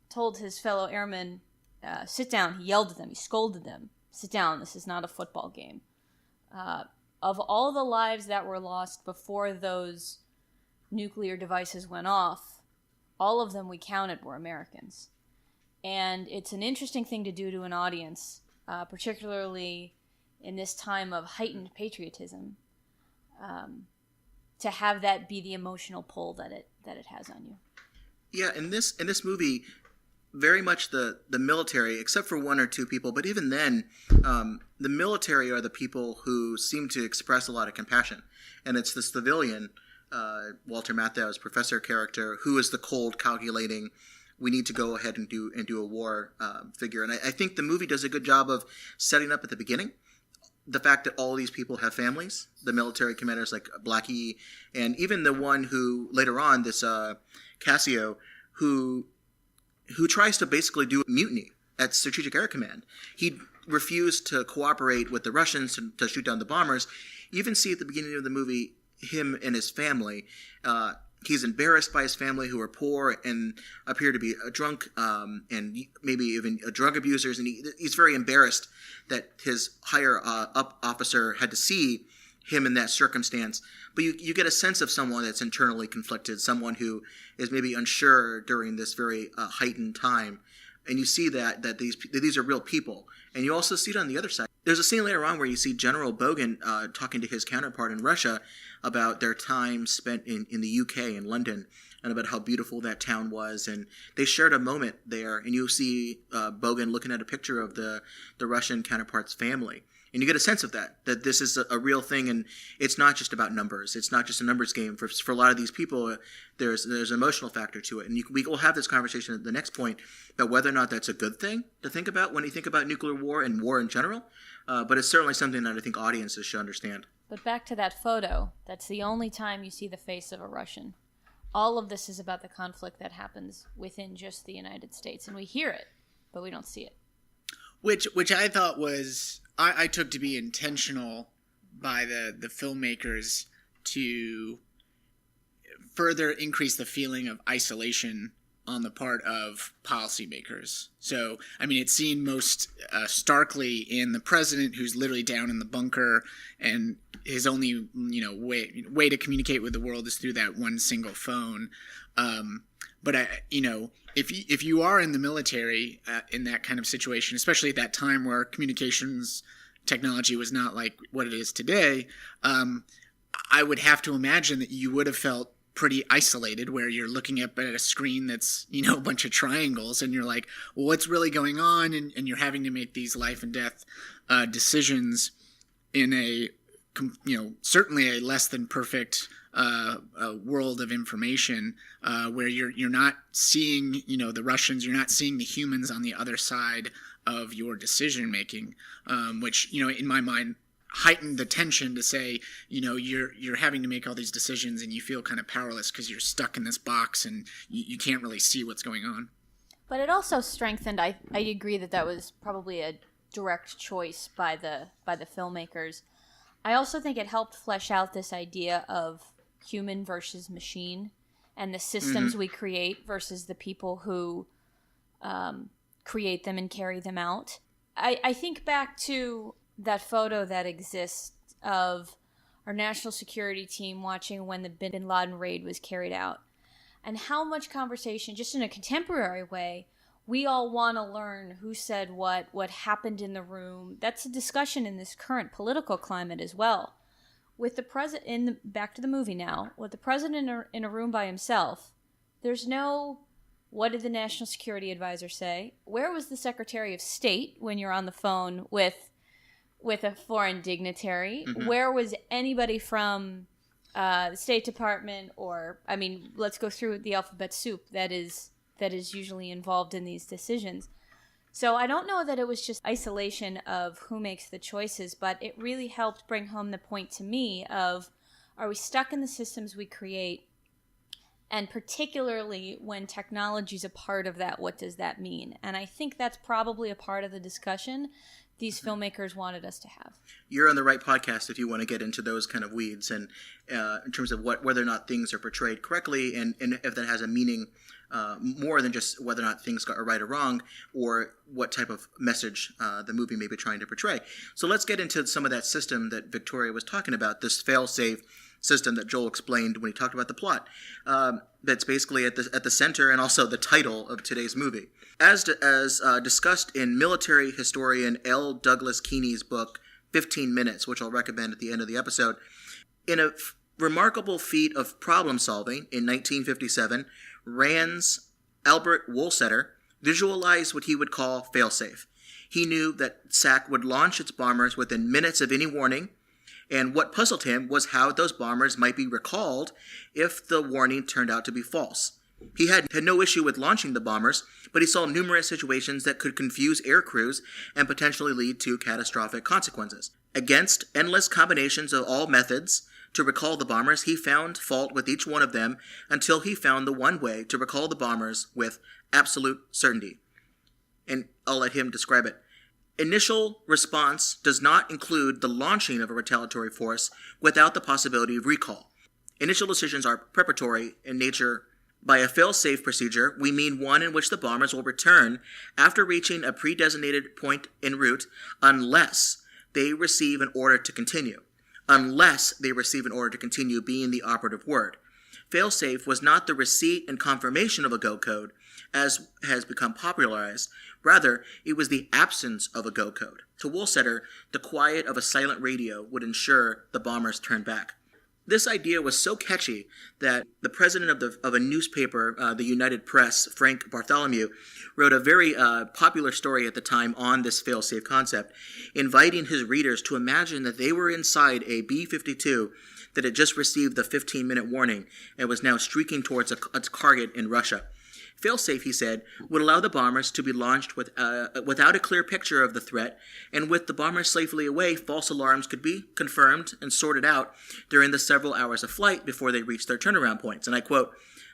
told his fellow airmen, sit down. He yelled at them. He scolded them. Sit down. This is not a football game. Of all the lives that were lost before those nuclear devices went off, all of them we counted were Americans. And it's an interesting thing to do to an audience, particularly in this time of heightened patriotism, to have that be the emotional pull that it has on you. Yeah, in this movie, very much the military, except for one or two people, but even then, the military are the people who seem to express a lot of compassion. And it's the civilian, Walter Matthau's professor character, who is the cold, calculating, we need to go ahead and do a war figure. And I think the movie does a good job of setting up at the beginning the fact that all these people have families, the military commanders like Blackie, and even the one who later on, this Cassio, who tries to basically do a mutiny at Strategic Air Command. He refused to cooperate with the Russians to shoot down the bombers. You even see at the beginning of the movie him and his family. He's embarrassed by his family, who are poor and appear to be a drunk and maybe even drug abusers. And he's very embarrassed that his higher up officer had to see him in that circumstance. But you get a sense of someone that's internally conflicted, someone who is maybe unsure during this very heightened time. And you see that these are real people. And you also see it on the other side. There's a scene later on where you see General Bogan talking to his counterpart in Russia about their time spent in the UK, in London, and about how beautiful that town was. And they shared a moment there, and you see Bogan looking at a picture of the Russian counterpart's family. And you get a sense of that this is a real thing, and it's not just about numbers. It's not just a numbers game. For a lot of these people, there's an emotional factor to it. And we will have this conversation at the next point about whether or not that's a good thing to think about when you think about nuclear war and war in general. But it's certainly something that I think audiences should understand. But back to that photo, that's the only time you see the face of a Russian. All of this is about the conflict that happens within just the United States. And we hear it, but we don't see it. Which I thought was... I took to be intentional by the filmmakers to further increase the feeling of isolation on the part of policymakers. So, I mean, it's seen most starkly in the president, who's literally down in the bunker, and his only way to communicate with the world is through that one single phone. But if you are in the military in that kind of situation, especially at that time where communications technology was not like what it is today, I would have to imagine that you would have felt pretty isolated, where you're looking up at a screen that's a bunch of triangles, and you're like, well, what's really going on? And you're having to make these life and death decisions in a certainly a less than perfect world of information where you're not seeing, the Russians, you're not seeing the humans on the other side of your decision making, which, in my mind, heightened the tension to say, you're having to make all these decisions and you feel kind of powerless because you're stuck in this box and you can't really see what's going on. But it also strengthened. I agree that was probably a direct choice by the filmmakers. I also think it helped flesh out this idea of human versus machine, and the systems we create versus the people who create them and carry them out. I think back to that photo that exists of our national security team watching when the bin Laden raid was carried out, and how much conversation, just in a contemporary way, we all want to learn who said what happened in the room. That's a discussion in this current political climate as well. With the president, back to the movie now, with the president in a room by himself, there's no, what did the National Security Advisor say? Where was the Secretary of State when you're on the phone with a foreign dignitary? Where was anybody from the State Department, or, let's go through the alphabet soup that is usually involved in these decisions. So I don't know that it was just isolation of who makes the choices, but it really helped bring home the point to me of, are we stuck in the systems we create? And particularly when technology is a part of that, what does that mean? And I think that's probably a part of the discussion these filmmakers wanted us to have. You're on the right podcast if you want to get into those kind of weeds, and in terms of whether or not things are portrayed correctly, and if that has a meaning more than just whether or not things are right or wrong, or what type of message the movie may be trying to portray. So let's get into some of that system that Victoria was talking about, this fail-safe system that Joel explained when he talked about the plot. That's basically at the center and also the title of today's movie. As discussed in military historian L. Douglas Keeney's book, 15 Minutes, which I'll recommend at the end of the episode, in a remarkable feat of problem solving in 1957, Rand's Albert Wohlstetter visualized what he would call failsafe. He knew that SAC would launch its bombers within minutes of any warning, and what puzzled him was how those bombers might be recalled if the warning turned out to be false. He had no issue with launching the bombers, but he saw numerous situations that could confuse air crews and potentially lead to catastrophic consequences. Against endless combinations of all methods to recall the bombers, he found fault with each one of them until he found the one way to recall the bombers with absolute certainty. And I'll let him describe it. Initial response does not include the launching of a retaliatory force without the possibility of recall. Initial decisions are preparatory in nature. By a fail-safe procedure, we mean one in which the bombers will return after reaching a pre-designated point en route unless they receive an order to continue. Unless they receive an order to continue being the operative word. Fail-safe was not the receipt and confirmation of a go code, as has become popularized. Rather, it was the absence of a go code. To Wohlstetter, the quiet of a silent radio would ensure the bombers turned back. This idea was so catchy that the president of a newspaper, the United Press, Frank Bartholomew, wrote a very popular story at the time on this fail-safe concept, inviting his readers to imagine that they were inside a B-52 that had just received the 15-minute warning and was now streaking towards a target in Russia. Failsafe, he said, would allow the bombers to be launched without a clear picture of the threat, and with the bombers safely away, false alarms could be confirmed and sorted out during the several hours of flight before they reached their turnaround points. And I quote,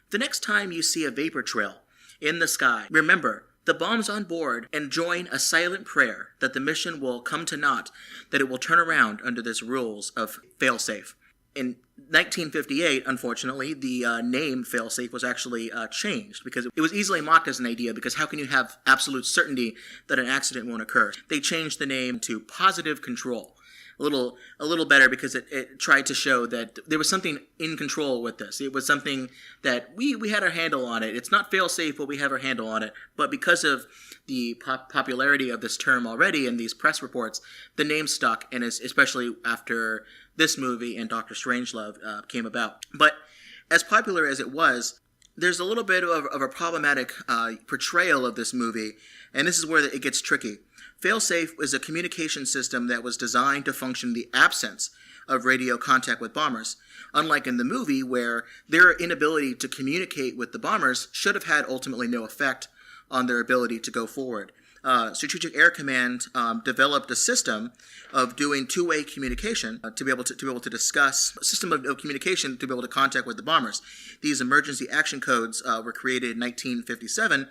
"The next time you see a vapor trail in the sky, remember the bomb's on board and join a silent prayer that the mission will come to naught, that it will turn around under this rules of failsafe." In 1958, unfortunately, the name failsafe was actually changed because it was easily mocked as an idea, because how can you have absolute certainty that an accident won't occur? They changed the name to positive control. A little better, because it tried to show that there was something in control with this. It was something that we had our handle on it. It's not fail-safe, but we have our handle on it. But because of the popularity of this term already in these press reports, the name stuck, and especially after this movie and Dr. Strangelove came about. But as popular as it was, there's a little bit of a problematic portrayal of this movie, and this is where it gets tricky. Failsafe is a communication system that was designed to function in the absence of radio contact with bombers, unlike in the movie where their inability to communicate with the bombers should have had ultimately no effect on their ability to go forward. Strategic Air Command developed a system of doing two-way communication to be able to discuss a system of communication to be able to contact with the bombers. These emergency action codes were created in 1957,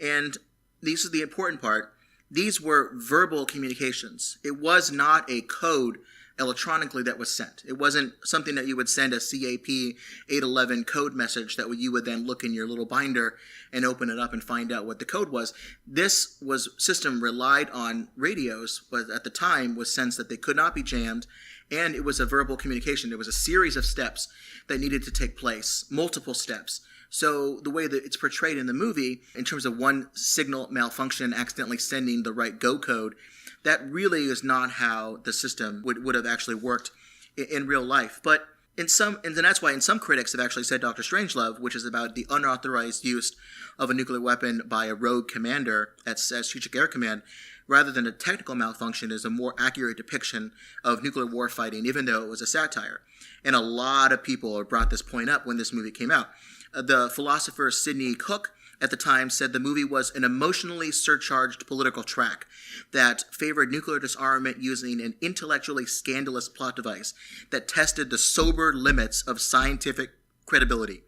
and this is the important part. These were verbal communications. It was not a code electronically that was sent. It wasn't something that you would send a CAP 811 code message that you would then look in your little binder and open it up and find out what the code was. This system relied on radios, but at the time was sensed that they could not be jammed, and it was a verbal communication. There was a series of steps that needed to take place, multiple steps. So the way that it's portrayed in the movie, in terms of one signal malfunction accidentally sending the right go code, that really is not how the system would have actually worked in real life. But and that's why some critics have actually said Dr. Strangelove, which is about the unauthorized use of a nuclear weapon by a rogue commander at Strategic Air Command, rather than a technical malfunction, is a more accurate depiction of nuclear war fighting, even though it was a satire. And a lot of people brought this point up when this movie came out. The philosopher Sidney Hook at the time said the movie was an emotionally surcharged political track that favored nuclear disarmament using an intellectually scandalous plot device that tested the sober limits of scientific credibility.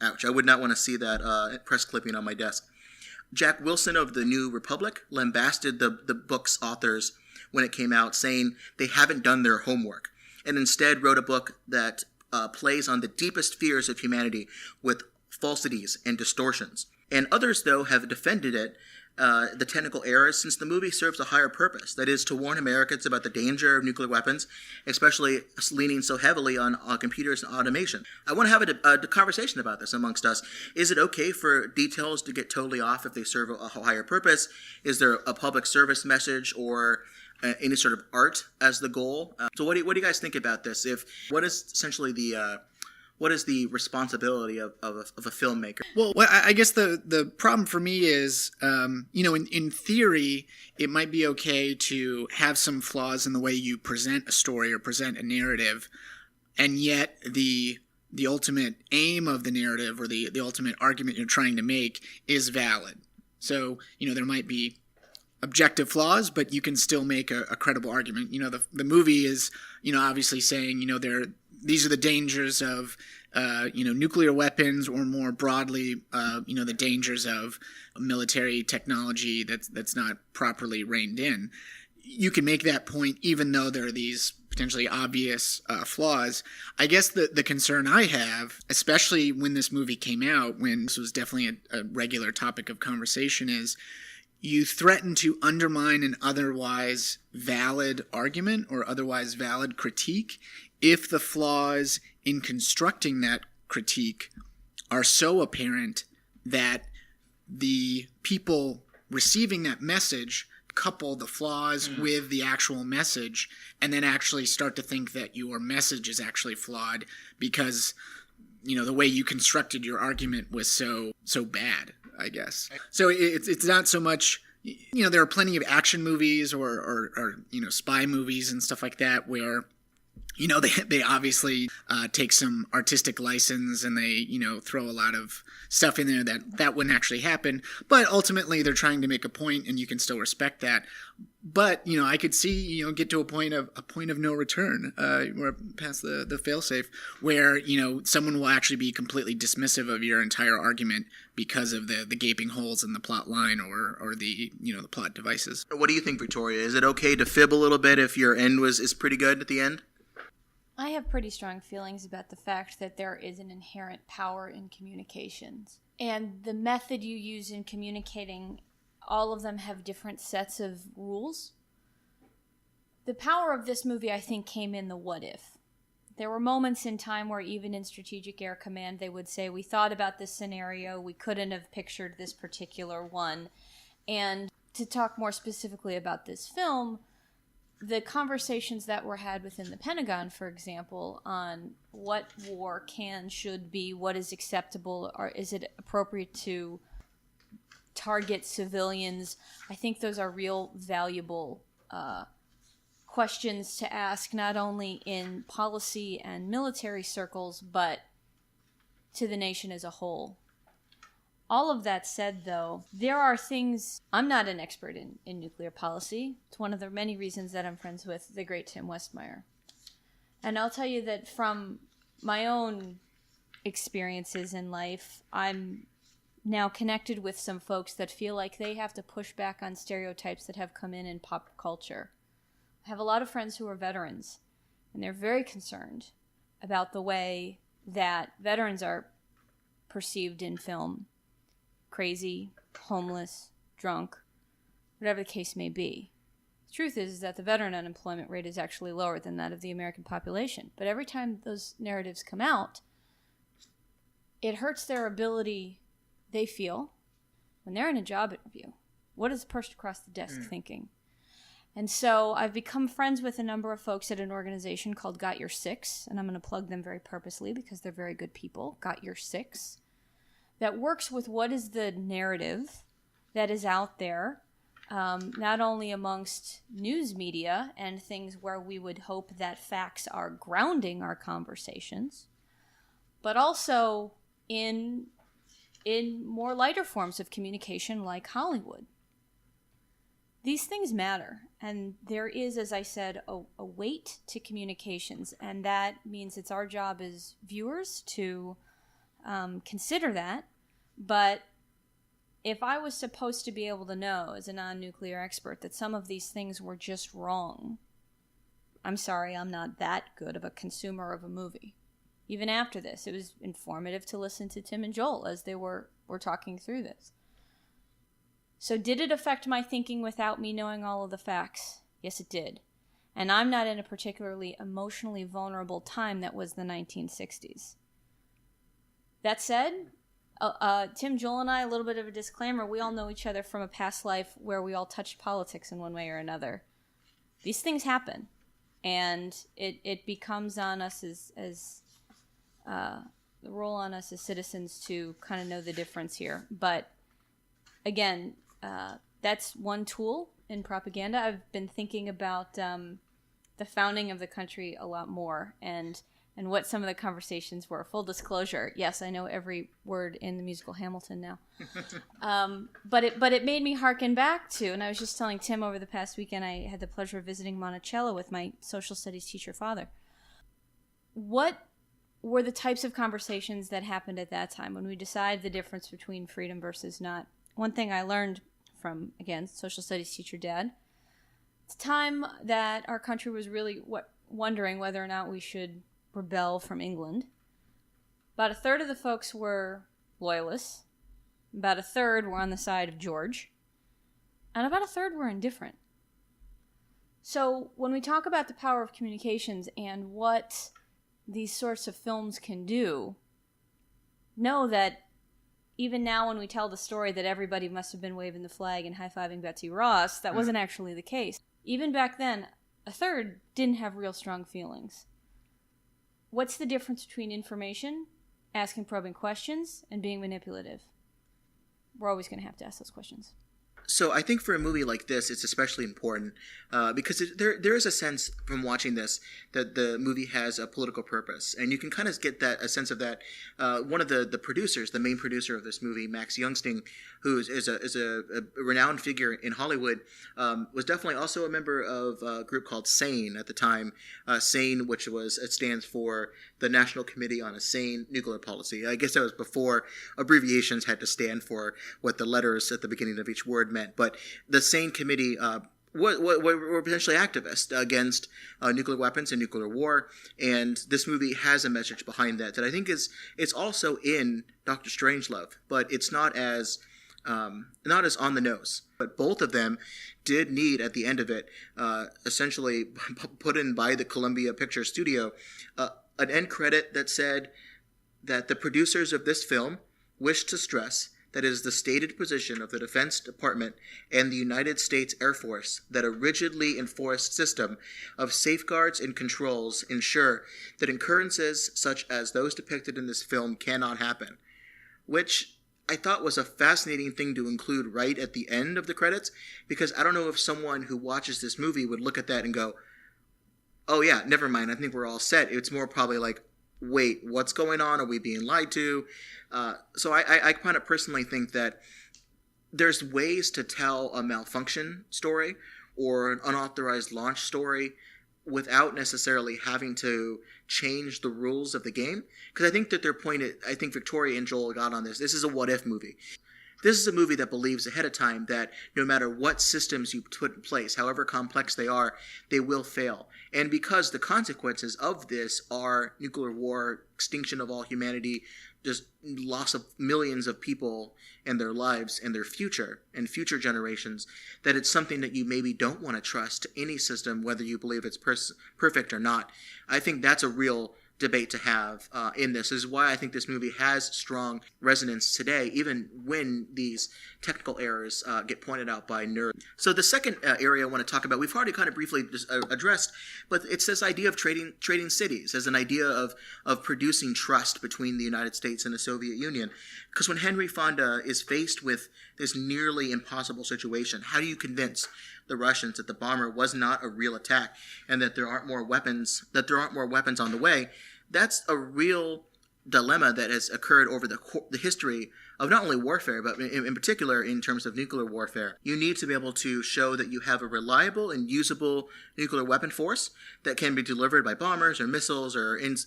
Ouch, I would not want to see that press clipping on my desk. Jack Wilson of the New Republic lambasted the book's authors when it came out, saying they haven't done their homework, and instead wrote a book that plays on the deepest fears of humanity with falsities and distortions. And others, though, have defended it, the technical errors, since the movie serves a higher purpose, that is to warn Americans about the danger of nuclear weapons, especially leaning so heavily on computers and automation. I want to have a conversation about this amongst us. Is it okay for details to get totally off if they serve a higher purpose? Is there a public service message or any sort of art as the goal? So what do you guys think about this? What is the responsibility of a filmmaker? Well, I guess the problem for me is, in theory, it might be okay to have some flaws in the way you present a story or present a narrative, and yet the ultimate aim of the narrative or the ultimate argument you're trying to make is valid. So, there might be objective flaws, but you can still make a credible argument. The movie is, obviously saying, these are the dangers of, nuclear weapons, or more broadly, the dangers of military technology that's not properly reined in. You can make that point even though there are these potentially obvious flaws. I guess the concern I have, especially when this movie came out, when this was definitely a regular topic of conversation, is you threaten to undermine an otherwise valid argument or otherwise valid critique if the flaws in constructing that critique are so apparent that the people receiving that message couple the flaws with the actual message and then actually start to think that your message is actually flawed because, the way you constructed your argument was so bad, I guess. So it's not so much, there are plenty of action movies or spy movies and stuff like that where, they obviously take some artistic license and they, throw a lot of stuff in there that wouldn't actually happen. But ultimately, they're trying to make a point, and you can still respect that. But I could see get to a point of no return, or past the failsafe, where someone will actually be completely dismissive of your entire argument because of the gaping holes in the plot line or the the plot devices. What do you think, Victoria? Is it okay to fib a little bit if your end is pretty good at the end? I have pretty strong feelings about the fact that there is an inherent power in communications. And the method you use in communicating, all of them have different sets of rules. The power of this movie, I think, came in the what if. There were moments in time where even in Strategic Air Command, they would say, we thought about this scenario, we couldn't have pictured this particular one. And to talk more specifically about this film, the conversations that were had within the Pentagon, for example, on what war should be, what is acceptable, or is it appropriate to target civilians, I think those are real valuable questions to ask, not only in policy and military circles, but to the nation as a whole. All of that said, though, there are things... I'm not an expert in nuclear policy. It's one of the many reasons that I'm friends with the great Tim Westmeyer. And I'll tell you that from my own experiences in life, I'm now connected with some folks that feel like they have to push back on stereotypes that have come in pop culture. I have a lot of friends who are veterans, and they're very concerned about the way that veterans are perceived in film. Crazy, homeless, drunk, whatever the case may be. The truth is that the veteran unemployment rate is actually lower than that of the American population. But every time those narratives come out, it hurts their ability, they feel, when they're in a job interview. What is the person across the desk thinking? And so I've become friends with a number of folks at an organization called Got Your Six, and I'm going to plug them very purposely because they're very good people, Got Your Six, that works with what is the narrative that is out there, not only amongst news media and things where we would hope that facts are grounding our conversations, but also in more lighter forms of communication like Hollywood. These things matter, and there is, as I said, a weight to communications, and that means it's our job as viewers to consider that. But if I was supposed to be able to know, as a non-nuclear expert, that some of these things were just wrong, I'm sorry, I'm not that good of a consumer of a movie. Even after this, it was informative to listen to Tim and Joel as they were talking through this. So did it affect my thinking without me knowing all of the facts? Yes, it did. And I'm not in a particularly emotionally vulnerable time that was the 1960s. That said, Tim, Joel, and I, a little bit of a disclaimer, we all know each other from a past life where we all touched politics in one way or another. These things happen, and it becomes on us as the role on us as citizens to kind of know the difference here. But again, that's one tool in propaganda. I've been thinking about the founding of the country a lot more, and what some of the conversations were. Full disclosure, yes, I know every word in the musical Hamilton now. But it made me hearken back to, and I was just telling Tim over the past weekend, I had the pleasure of visiting Monticello with my social studies teacher father. What were the types of conversations that happened at that time when we decided the difference between freedom versus not? One thing I learned from, again, social studies teacher dad, it's time that our country was really wondering whether or not we should rebel from England. About a third of the folks were loyalists. About a third were on the side of George. And about a third were indifferent. So when we talk about the power of communications and what these sorts of films can do, know that even now when we tell the story that everybody must have been waving the flag and high-fiving Betsy Ross, that wasn't actually the case. Even back then, a third didn't have real strong feelings. What's the difference between information, asking probing questions, and being manipulative? We're always going to have to ask those questions. So I think for a movie like this, it's especially important because there is a sense from watching this that the movie has a political purpose, and you can kind of get a sense of that. One of the producers, the main producer of this movie, Max Youngsting, who is a renowned figure in Hollywood, was definitely also a member of a group called SANE at the time. SANE, it stands for the National Committee on a Sane Nuclear Policy. I guess that was before abbreviations had to stand for what the letters at the beginning of each word meant. But the SANE Committee were potentially activists against nuclear weapons and nuclear war, and this movie has a message behind that I think it's also in Dr. Strangelove, but it's not as on the nose. But both of them did need, at the end of it, essentially put in by the Columbia Picture Studio, an end credit that said that the producers of this film wish to stress that it is the stated position of the Defense Department and the United States Air Force that a rigidly enforced system of safeguards and controls ensure that occurrences such as those depicted in this film cannot happen, which I thought was a fascinating thing to include right at the end of the credits, because I don't know if someone who watches this movie would look at that and go, oh yeah, never mind, I think we're all set. It's more probably like, wait, what's going on? Are we being lied to? So I kind of personally think that there's ways to tell a malfunction story or an unauthorized launch story without necessarily having to change the rules of the game. Because I think that their point, I think Victoria and Joel got on this. This is a what-if movie. This is a movie that believes ahead of time that no matter what systems you put in place, however complex they are, they will fail. And because the consequences of this are nuclear war, extinction of all humanity, just loss of millions of people and their lives and their future and future generations, that it's something that you maybe don't want to trust any system, whether you believe it's perfect or not. I think that's a real debate to have in this. This is why I think this movie has strong resonance today, even when these technical errors get pointed out by nerds. So the second area I want to talk about, we've already kind of briefly addressed, but it's this idea of trading cities as an idea of producing trust between the United States and the Soviet Union. Because when Henry Fonda is faced with this nearly impossible situation, how do you convince the Russians that the bomber was not a real attack and that there aren't more weapons on the way? That's a real dilemma that has occurred over the history of not only warfare, but in particular in terms of nuclear warfare. You need to be able to show that you have a reliable and usable nuclear weapon force that can be delivered by bombers or missiles or in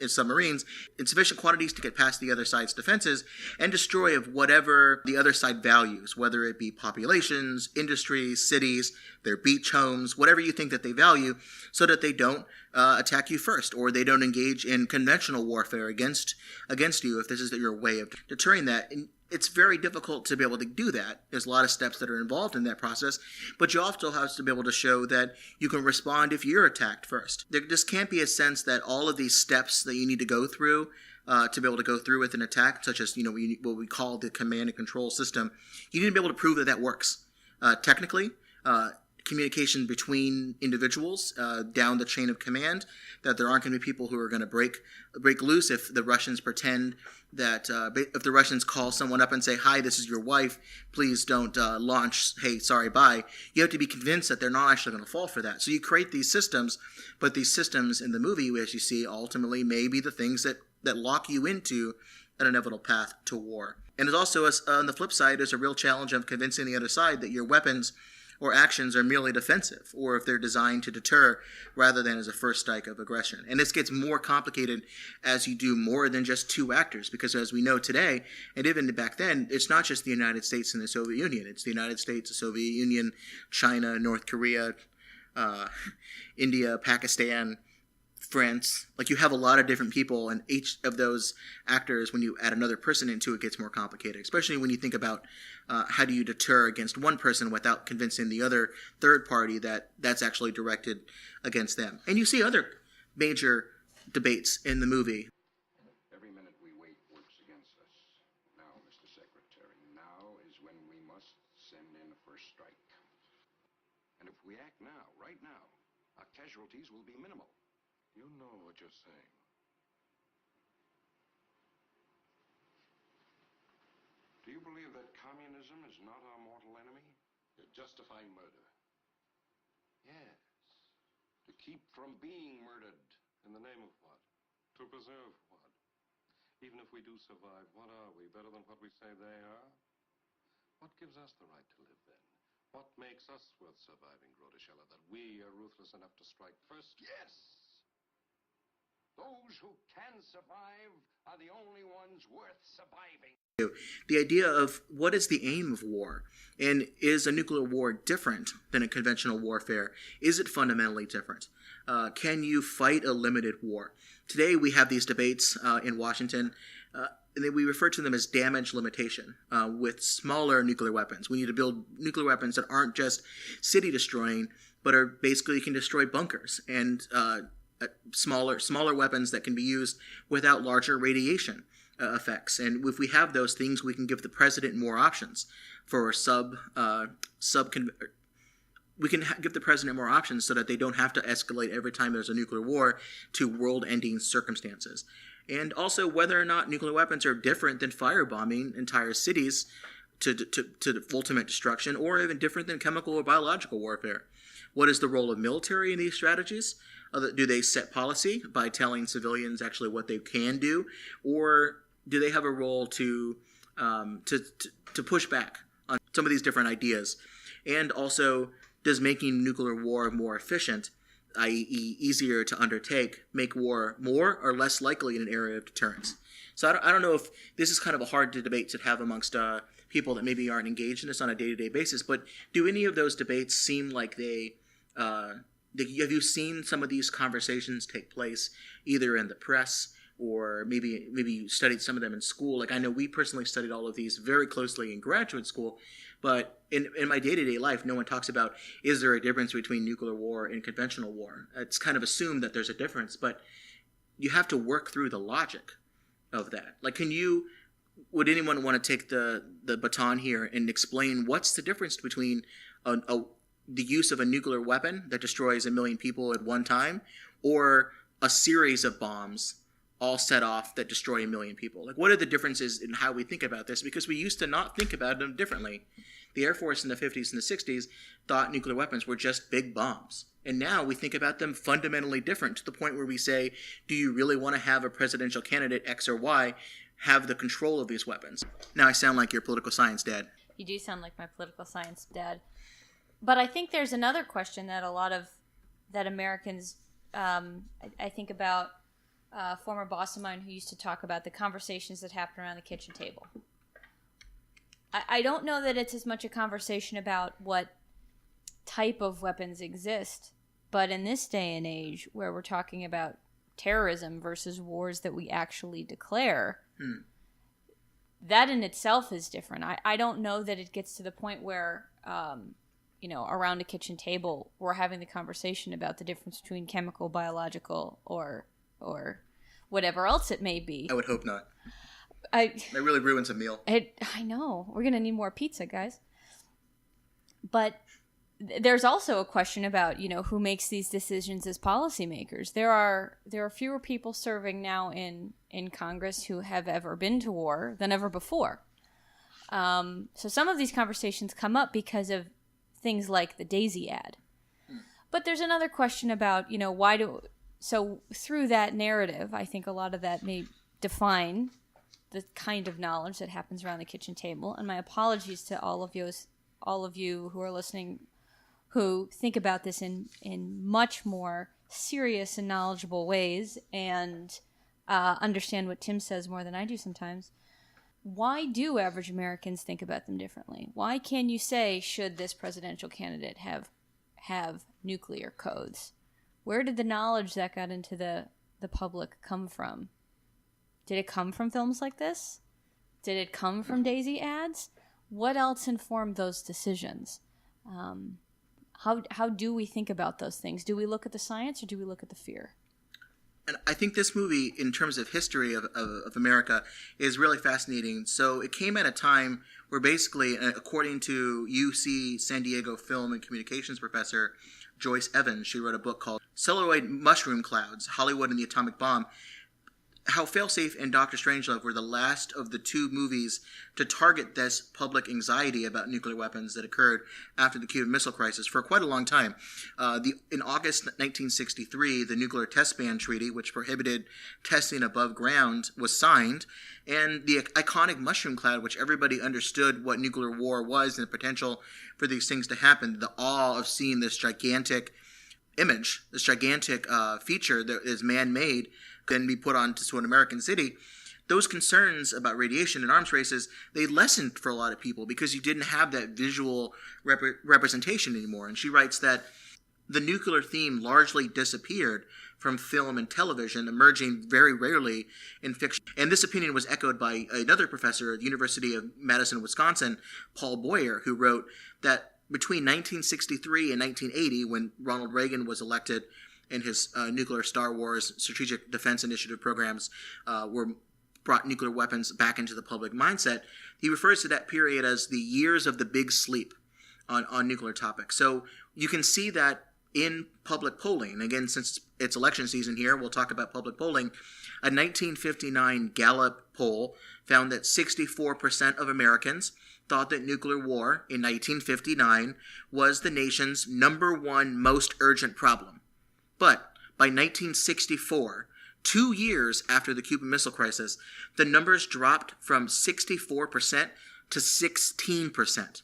submarines in sufficient quantities to get past the other side's defenses and destroy of whatever the other side values, whether it be populations, industries, cities, their beach homes, whatever you think that they value, so that they don't attack you first, or they don't engage in conventional warfare against you if this is your way of deterring that. And it's very difficult to be able to do that. There's a lot of steps that are involved in that process, but you also have to be able to show that you can respond if you're attacked first. There just can't be a sense that all of these steps that you need to go through to be able to go through with an attack, such as what we call the command and control system, you need to be able to prove that that works. Technically, communication between individuals down the chain of command, that there aren't going to be people who are going to break loose if the Russians pretend that if the Russians call someone up and say, hi, this is your wife, please don't launch, hey, sorry, bye. You have to be convinced that they're not actually going to fall for that. So you create these systems, but these systems in the movie, as you see, ultimately may be the things that lock you into an inevitable path to war. And it's also, on the flip side, there's a real challenge of convincing the other side that your weapons or actions are merely defensive, or if they're designed to deter rather than as a first strike of aggression. And this gets more complicated as you do more than just two actors, because as we know today, and even back then, it's not just the United States and the Soviet Union. It's the United States, the Soviet Union, China, North Korea, India, Pakistan, France. Like, you have a lot of different people, and each of those actors, when you add another person into it, gets more complicated, especially when you think about how do you deter against one person without convincing the other third party that that's actually directed against them. And you see other major debates in the movie. Every minute we wait works against us. Now, Mr. Secretary, now is when we must send in a first strike. And if we act now, right now, our casualties will be minimal. You know what you're saying. Do you believe that communism is not our mortal enemy? You're justifying murder. Yes. To keep from being murdered. In the name of what? To preserve what? Even if we do survive, what are we? Better than what we say they are? What gives us the right to live then? What makes us worth surviving, Groteshella? That we are ruthless enough to strike first? Yes! Those who can survive are the only ones worth surviving. The idea of what is the aim of war, and is a nuclear war different than a conventional warfare? Is it fundamentally different? Can you fight a limited war? Today we have these debates in Washington, and we refer to them as damage limitation with smaller nuclear weapons. We need to build nuclear weapons that aren't just city destroying, but are basically can destroy bunkers and smaller weapons that can be used without larger radiation effects. And if we have those things, we can give the president more options for we can give the president more options so that they don't have to escalate every time there's a nuclear war to world-ending circumstances. And also whether or not nuclear weapons are different than firebombing entire cities to ultimate destruction, or even different than chemical or biological warfare. What is the role of military in these strategies? Do they set policy by telling civilians actually what they can do, or do they have a role to push back on some of these different ideas? And also, does making nuclear war more efficient, i.e. easier to undertake, make war more or less likely in an area of deterrence? So I don't know if this is kind of a hard debate to have amongst people that maybe aren't engaged in this on a day-to-day basis, but do any of those debates seem like have you seen some of these conversations take place either in the press or maybe you studied some of them in school? Like, I know we personally studied all of these very closely in graduate school, but in my day-to-day life, no one talks about, is there a difference between nuclear war and conventional war? It's kind of assumed that there's a difference, but you have to work through the logic of that. Like, would anyone want to take the baton here and explain what's the difference between the use of a nuclear weapon that destroys 1 million people at one time, or a series of bombs all set off that destroy 1 million people? Like, what are the differences in how we think about this? Because we used to not think about them differently. The Air Force in the 50s and the 60s thought nuclear weapons were just big bombs. And now we think about them fundamentally different, to the point where we say, do you really want to have a presidential candidate X or Y have the control of these weapons? Now I sound like your political science dad. You do sound like my political science dad. But I think there's another question that Americans, I think about a former boss of mine who used to talk about the conversations that happen around the kitchen table. I don't know that it's as much a conversation about what type of weapons exist, but in this day and age where we're talking about terrorism versus wars that we actually declare, that in itself is different. I don't know that it gets to the point where, around a kitchen table, we're having the conversation about the difference between chemical, biological, or whatever else it may be. I would hope not. That really ruins a meal. I know. We're going to need more pizza, guys. But there's also a question about, who makes these decisions as policymakers. There are fewer people serving now in Congress who have ever been to war than ever before. So some of these conversations come up because of things like the Daisy ad. But there's another question about, so through that narrative, I think a lot of that may define the kind of knowledge that happens around the kitchen table. And my apologies to all of you who are listening, who think about this in much more serious and knowledgeable ways and understand what Tim says more than I do sometimes. Why do average Americans think about them differently? Why can you say, should this presidential candidate have nuclear codes? Where did the knowledge that got into the public come from? Did it come from films like this? Did it come from Daisy ads? What else informed those decisions? How do we think about those things? Do we look at the science or do we look at the fear? And I think this movie, in terms of history of America, is really fascinating. So it came at a time where basically, according to UC San Diego film and communications professor Joyce Evans, she wrote a book called Celluloid Mushroom Clouds, Hollywood and the Atomic Bomb, how Failsafe and Dr. Strangelove were the last of the two movies to target this public anxiety about nuclear weapons that occurred after the Cuban Missile Crisis for quite a long time. In August 1963, the Nuclear Test Ban Treaty, which prohibited testing above ground, was signed, and the iconic mushroom cloud, which everybody understood what nuclear war was and the potential for these things to happen, the awe of seeing this gigantic image, this gigantic feature that is man-made, can be put onto an American city, those concerns about radiation and arms races, they lessened for a lot of people because you didn't have that visual representation anymore. And she writes that the nuclear theme largely disappeared from film and television, emerging very rarely in fiction. And this opinion was echoed by another professor at the University of Madison, Wisconsin, Paul Boyer, who wrote that between 1963 and 1980, when Ronald Reagan was elected, and his nuclear Star Wars Strategic Defense Initiative programs brought nuclear weapons back into the public mindset, he refers to that period as the years of the big sleep on nuclear topics. So you can see that in public polling. Again, since it's election season here, we'll talk about public polling. A 1959 Gallup poll found that 64% of Americans thought that nuclear war in 1959 was the nation's number one most urgent problem. But by 1964, 2 years after the Cuban Missile Crisis, the numbers dropped from 64% to 16%.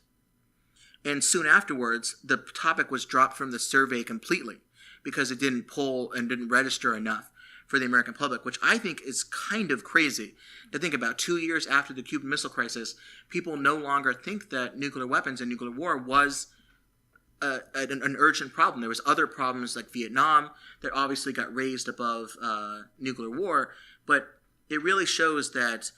And soon afterwards, the topic was dropped from the survey completely because it didn't poll and didn't register enough for the American public, which I think is kind of crazy to think about. 2 years after the Cuban Missile Crisis, people no longer think that nuclear weapons and nuclear war was an urgent problem. There was other problems like Vietnam that obviously got raised above nuclear war, but it really shows that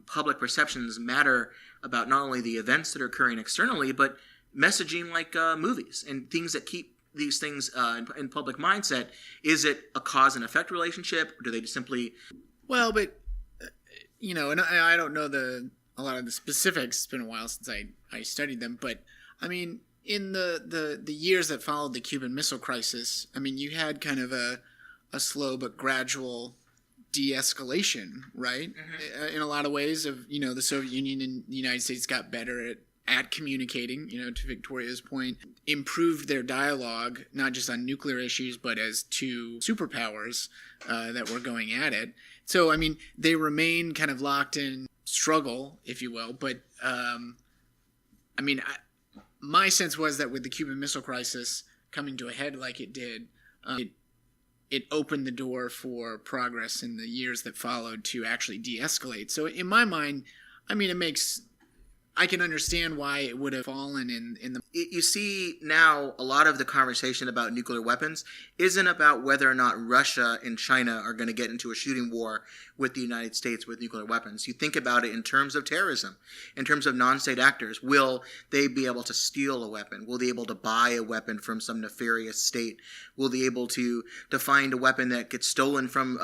public perceptions matter about not only the events that are occurring externally, but messaging like movies and things that keep these things in public mindset. Is it a cause and effect relationship? Or do they just simply... Well, but, and I don't know a lot of the specifics. It's been a while since I studied them, but, I mean, in the years that followed the Cuban Missile Crisis, I mean, you had kind of a slow but gradual de-escalation, right? Mm-hmm. In a lot of ways of, the Soviet Union and the United States got better at communicating, to Victoria's point, improved their dialogue, not just on nuclear issues, but as two superpowers that were going at it. So, I mean, they remain kind of locked in struggle, if you will. But, my sense was that with the Cuban Missile Crisis coming to a head like it did, it opened the door for progress in the years that followed to actually de-escalate. So in my mind, I mean, I can understand why it would have fallen in the... You see now a lot of the conversation about nuclear weapons isn't about whether or not Russia and China are going to get into a shooting war with the United States with nuclear weapons. You think about it in terms of terrorism, in terms of non-state actors. Will they be able to steal a weapon? Will they be able to buy a weapon from some nefarious state? Will they be able to find a weapon that gets stolen from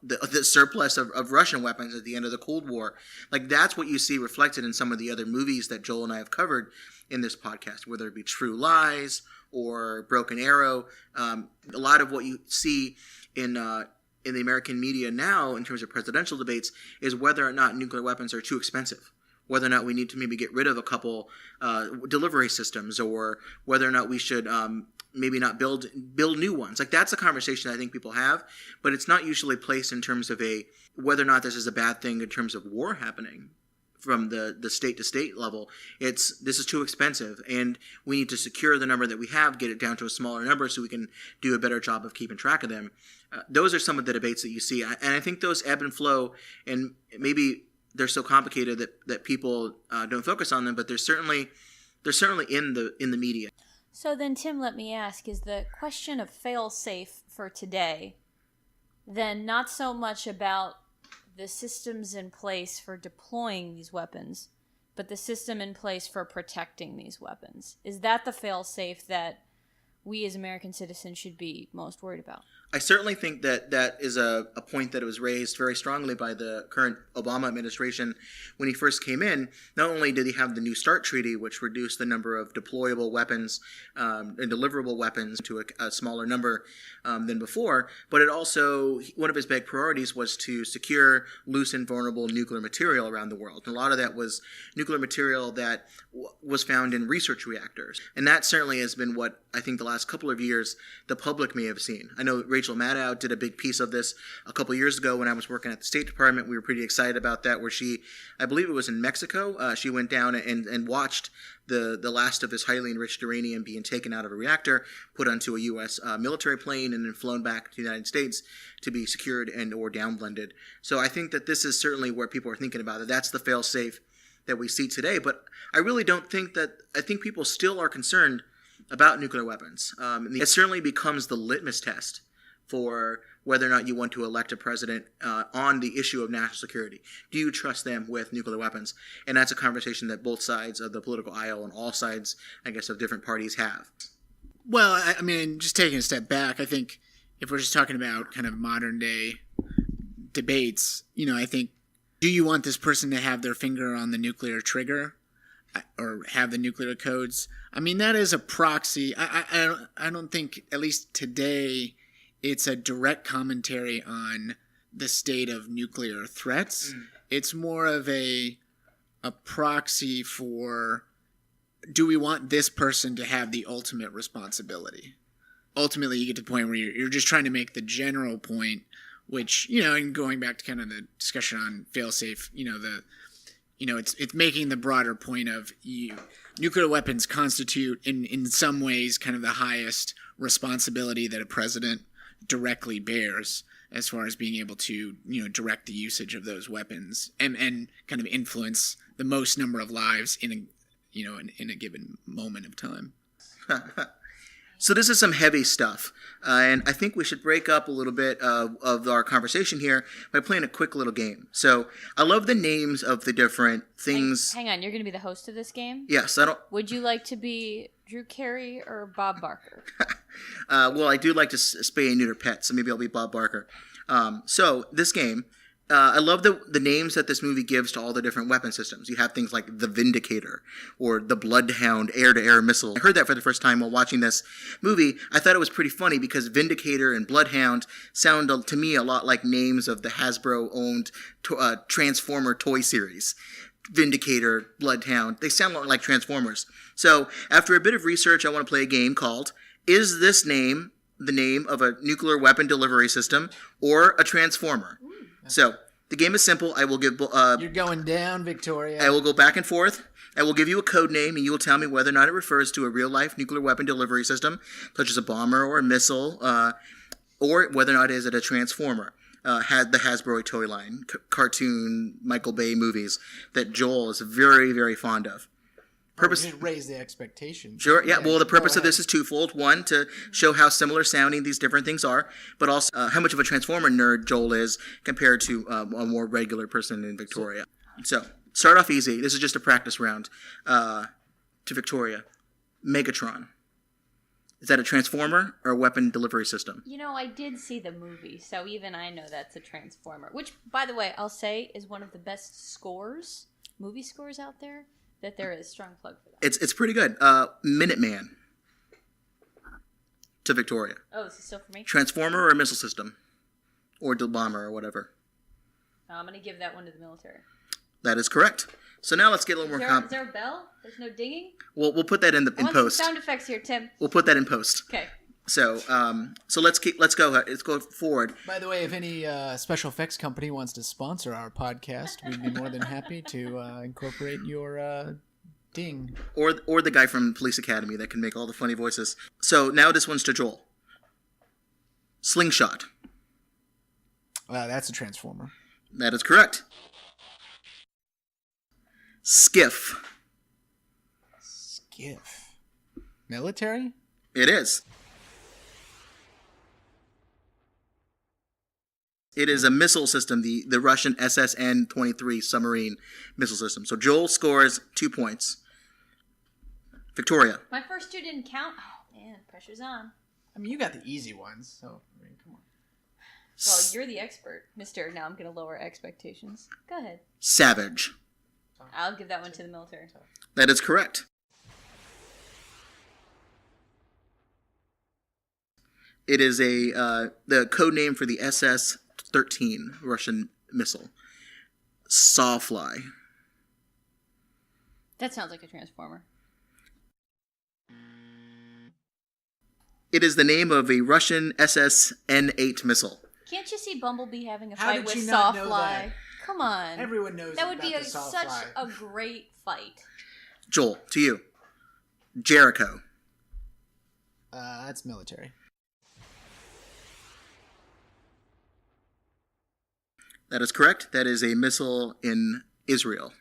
the surplus of Russian weapons at the end of the Cold War? Like, that's what you see reflected in some of the other movies that Joel and I have covered in this podcast, whether it be True Lies or Broken Arrow. A lot of what you see in the American media now in terms of presidential debates is whether or not nuclear weapons are too expensive, whether or not we need to maybe get rid of a couple delivery systems, or whether or not we should maybe not build new ones. Like, that's a conversation I think people have, but it's not usually placed in terms of whether or not this is a bad thing in terms of war happening from the state to state level. This is too expensive, and we need to secure the number that we have, get it down to a smaller number so we can do a better job of keeping track of them. Those are some of the debates that you see, and I think those ebb and flow, and maybe they're so complicated that people don't focus on them, but they're certainly in the media. So then, Tim, let me ask, is the question of fail-safe for today then not so much about the systems in place for deploying these weapons, but the system in place for protecting these weapons? Is that the fail-safe that we as American citizens should be most worried about? I certainly think that is a point that was raised very strongly by the current Obama administration when he first came in. Not only did he have the New START treaty, which reduced the number of deployable weapons and deliverable weapons to a smaller number than before, but it also, one of his big priorities was to secure loose and vulnerable nuclear material around the world. And a lot of that was nuclear material that was found in research reactors. And that certainly has been what I think the last couple of years the public may have seen. I know Rachel Maddow did a big piece of this a couple years ago when I was working at the State Department. We were pretty excited about that, where she, I believe it was in Mexico, she went down and watched the last of this highly enriched uranium being taken out of a reactor, put onto a U.S. Military plane, and then flown back to the United States to be secured and or downblended. So I think that this is certainly where people are thinking about it. That's the fail-safe that we see today. But I really don't think that, I think people still are concerned about nuclear weapons. It certainly becomes the litmus test for whether or not you want to elect a president on the issue of national security. Do you trust them with nuclear weapons? And that's a conversation that both sides of the political aisle and all sides, I guess, of different parties have. Well, I mean, just taking a step back, I think if we're just talking about kind of modern day debates, I think, do you want this person to have their finger on the nuclear trigger or have the nuclear codes? I mean, that is a proxy. I don't think, at least today, it's a direct commentary on the state of nuclear threats. It's more of a proxy for, do we want this person to have the ultimate responsibility? ultimately you get to the point where you're just trying to make the general point, which, and going back to kind of the discussion on failsafe, it's making the broader point of nuclear weapons constitute in some ways kind of the highest responsibility that a president directly bears, as far as being able to, direct the usage of those weapons and kind of influence the most number of lives in a given moment of time. So this is some heavy stuff, and I think we should break up a little bit of our conversation here by playing a quick little game. So I love the names of the different things. Hang on, you're going to be the host of this game? Yes, Would you like to be Drew Carey or Bob Barker? Well, I do like to spay and neuter pets, so maybe I'll be Bob Barker. So this game, I love the names that this movie gives to all the different weapon systems. You have things like the Vindicator or the Bloodhound air-to-air missile. I heard that for the first time while watching this movie. I thought it was pretty funny because Vindicator and Bloodhound sound to me a lot like names of the Hasbro-owned Transformer toy series. Vindicator, Bloodhound, they sound a lot like Transformers. So after a bit of research, I want to play a game called Is This Name the Name of a Nuclear Weapon Delivery System or a Transformer? So the game is simple. I will give. You're going down, Victoria. I will go back and forth. I will give you a code name, and you will tell me whether or not it refers to a real-life nuclear weapon delivery system, such as a bomber or a missile, or whether or not it is a transformer. Had the Hasbro toy line, cartoon Michael Bay movies that Joel is very, very fond of. Just raise the expectation. Sure, yeah. Well, the purpose of this is twofold. One, to show how similar sounding these different things are, but also how much of a Transformer nerd Joel is compared to a more regular person in Victoria. So, start off easy. This is just a practice round. To Victoria. Megatron. Is that a Transformer or a weapon delivery system? I did see the movie, so even I know that's a Transformer. Which, by the way, I'll say is one of the best movie scores out there. That there is. Strong plug for that. It's pretty good. Minuteman. To Victoria. Oh, is it still for me? Transformer or a missile system? Or bomber or whatever. I'm going to give that one to the military. That is correct. So now let's get a little more... Is there a bell? There's no dinging? We'll put that in post. Some sound effects here, Tim. We'll put that in post. Okay. So let's go forward. By the way, if any special effects company wants to sponsor our podcast, we'd be more than happy to incorporate your ding. Or the guy from Police Academy that can make all the funny voices. So now this one's to Joel. Slingshot. That's a Transformer. That is correct. Skiff. Military? It is. It is a missile system, the Russian SSN-23 submarine missile system. So Joel scores 2 points. Victoria. My first two didn't count. Oh, man, pressure's on. I mean, you got the easy ones, so, come on. Well, you're the expert, mister. Now I'm going to lower expectations. Go ahead. Savage. I'll give that one to the military. That is correct. It is the code name for the SS-13 Russian missile. Sawfly. That sounds like a Transformer. It is the name of a Russian SS-N8 missile. Can't you see Bumblebee having a How fight did with you not know Sawfly? that? Come on. Everyone knows that would be about the such Sawfly. a great fight. Joel, to you. Jericho. That's military. That is correct. That is a missile in Israel.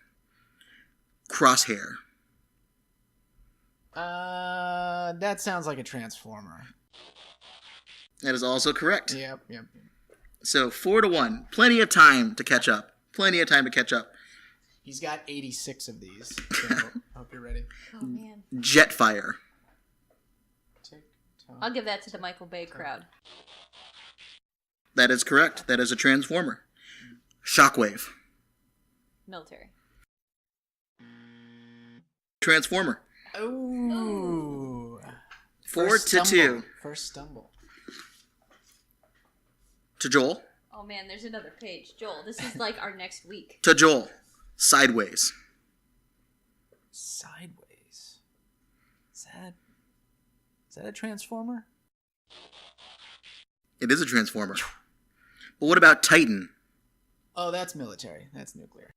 Crosshair. That sounds like a Transformer. That is also correct. Yep. So 4-1. Plenty of time to catch up. He's got 86 of these, so hope you're ready. Oh, man. Jetfire. I'll give that to the Michael Bay crowd. That is correct. That is a Transformer. Shockwave. Military. Transformer. Ooh. 4-2. First stumble. To Joel. Oh, man, there's another page. Joel, this is like our next week. To Joel. Sideways. Sideways. Is that a Transformer? It is a transformer. But what about Titan? Oh, that's military. That's nuclear.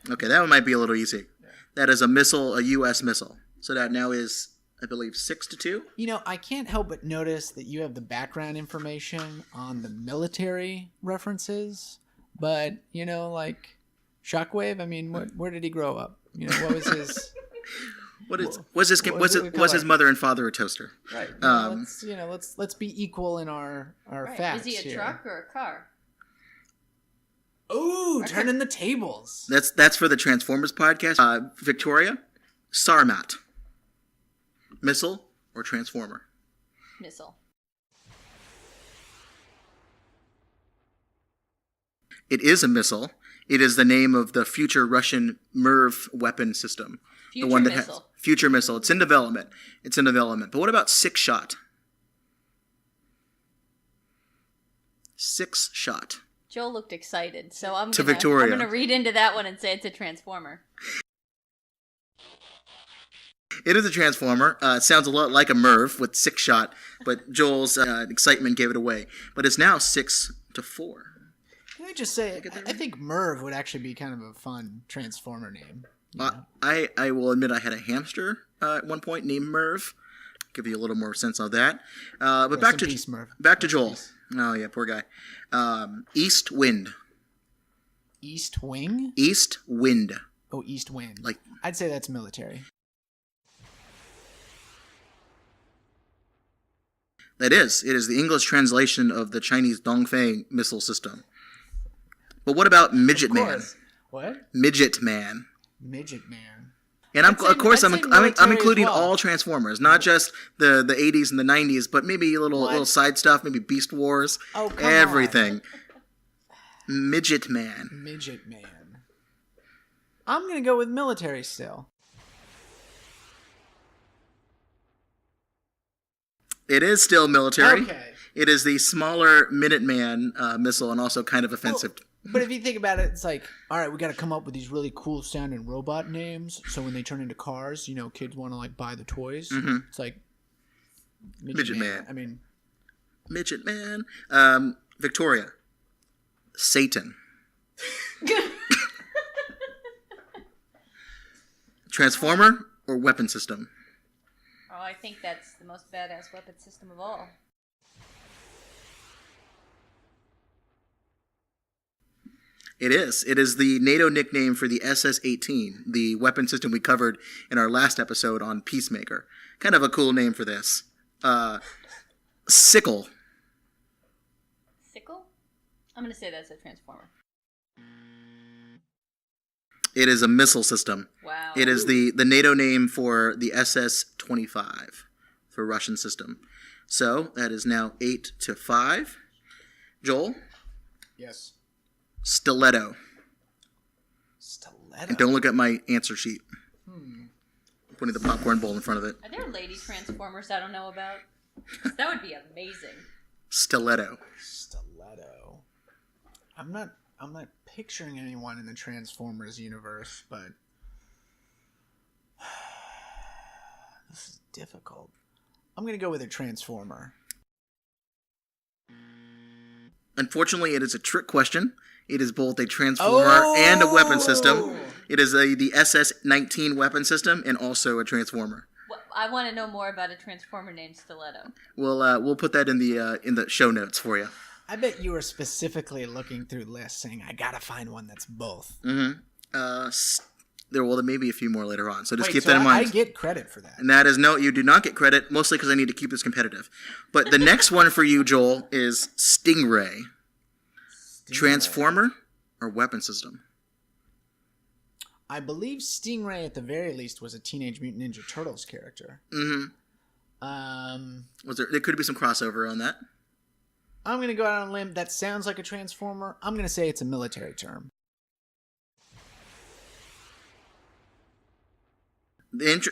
Okay, that one might be a little easy. Yeah. That is a missile, a U.S. missile. So that now is, I believe, 6-2. You know, I can't help but notice that you have the background information on the military references, but, you know, like Shockwave, I mean, where did he grow up? You know, what was his... Was his mother and father a toaster? Right. Let's be equal in our right. facts. Is he a truck or a car? Ooh, turning the tables. That's for the Transformers podcast. Victoria, Sarmat. Missile or transformer? Missile. It is a missile. It is the name of the future Russian MIRV weapon system. Future the one that missile. has future missile. It's in development. But what about 6-shot? 6-shot. Joel looked excited, so I'm going to read into that one and say it's a transformer. It is a transformer. It sounds a lot like a MIRV with 6-shot, but Joel's excitement gave it away. But it's now 6-4. Can I just say, I think MIRV would actually be kind of a fun transformer name. I will admit I had a hamster at one point named MIRV. Give you a little more sense of that. But back to Joel. Peace. Oh yeah, poor guy. East Wind. East Wing? East Wind. Oh, East Wind. I'd say that's military. That is. It is the English translation of the Chinese Dongfeng missile system. But what about Midget Man? What? Midget Man. Midget Man. And I'm including all Transformers, not just the 80s and the 90s, but maybe little side stuff, maybe Beast Wars, everything. Midget Man. Midget Man. I'm going to go with military still. It is still military. Okay. It is the smaller Minuteman missile and also kind of offensive. But if you think about it, it's like, all right, we got to come up with these really cool sounding robot names. So when they turn into cars, kids want to buy the toys. Mm-hmm. It's like Midget Man. I mean, Midget Man. Victoria. Satan. Transformer or weapon system? Oh, I think that's the most badass weapon system of all. It is. It is the NATO nickname for the SS-18, the weapon system we covered in our last episode on Peacemaker. Kind of a cool name for this. Sickle. Sickle? I'm going to say that's a transformer. It is a missile system. Wow. It is the NATO name for the SS-25 for Russian system. So that is now 8-5. Joel? Yes. Stiletto. Stiletto? And don't look at my answer sheet. Putting the popcorn bowl in front of it. Are there lady transformers I don't know about? That would be amazing. Stiletto. Stiletto. I'm not picturing anyone in the Transformers universe, but this is difficult. I'm going to go with a Transformer. Unfortunately, it is a trick question. It is both a transformer and a weapon system. It is the SS-19 weapon system and also a transformer. Well, I want to know more about a transformer named Stiletto. We'll put that in the show notes for you. I bet you were specifically looking through lists saying, I gotta find one that's both. Mm-hmm. There may be a few more later on, so just keep that in mind. I get credit for that. And that is, no, you do not get credit, mostly because I need to keep this competitive. But the next one for you, Joel, is Stingray. Transformer or weapon system? I believe Stingray, at the very least, was a Teenage Mutant Ninja Turtles character. Mm-hmm. There could be some crossover on that. I'm going to go out on a limb. That sounds like a transformer. I'm going to say it's a military term.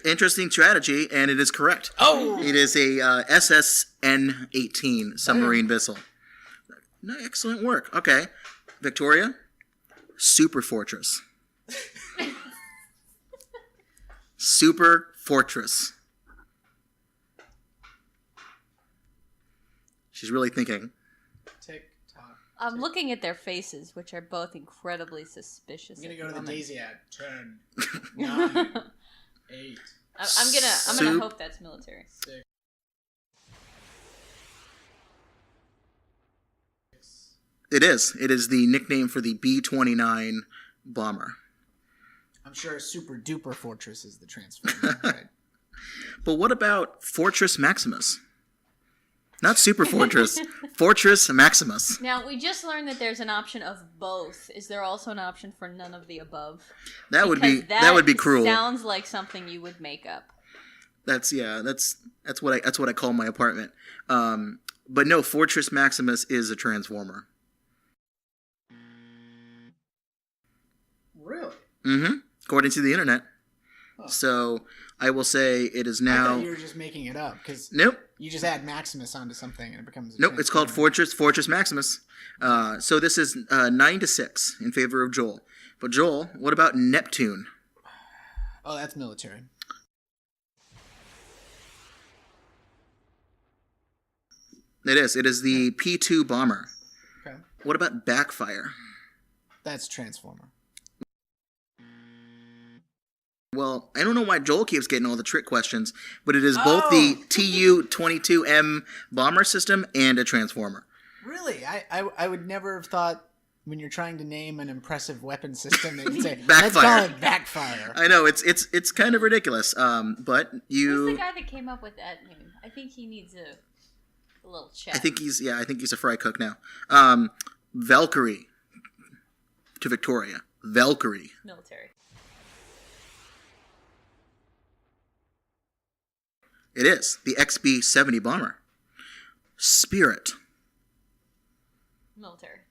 Interesting strategy, and it is correct. Oh! It is a SSN-18 submarine missile. No, excellent work. Okay. Victoria, Super Fortress. Super Fortress. She's really thinking. Tick-tock. I'm looking at their faces, which are both incredibly suspicious. I'm going to go to the moment. Daisy ad. 10, 9, 8, I'm gonna hope that's military. 6. It is. It is the nickname for the B-29 bomber. I'm sure Super Duper Fortress is the transformer. Right? But what about Fortress Maximus? Not Super Fortress. Fortress Maximus. Now, we just learned that there's an option of both. Is there also an option for none of the above? That would be cruel. Sounds like something you would make up. That's what I call my apartment. But no, Fortress Maximus is a transformer. Really? Mm-hmm. According to the internet. Huh. So I will say it is I now. thought you were just making it up because Nope. you just add Maximus onto something and it becomes. Nope. It's called Fortress Maximus. So this is 9-6 in favor of Joel. But Joel, what about Neptune? Oh, that's military. It is. It is the P-2 bomber. Okay. What about Backfire? That's transformer. Well, I don't know why Joel keeps getting all the trick questions, but it is both the Tu-22M bomber system and a transformer. Really? I would never have thought when you're trying to name an impressive weapon system that you'd say, let's call it Backfire. I know, it's kind of ridiculous, but you... Who's the guy that came up with that name? I think he needs a little chat. I think he's a fry cook now. Valkyrie to Victoria. Valkyrie. Military. It is. The XB-70 bomber. Spirit. Military.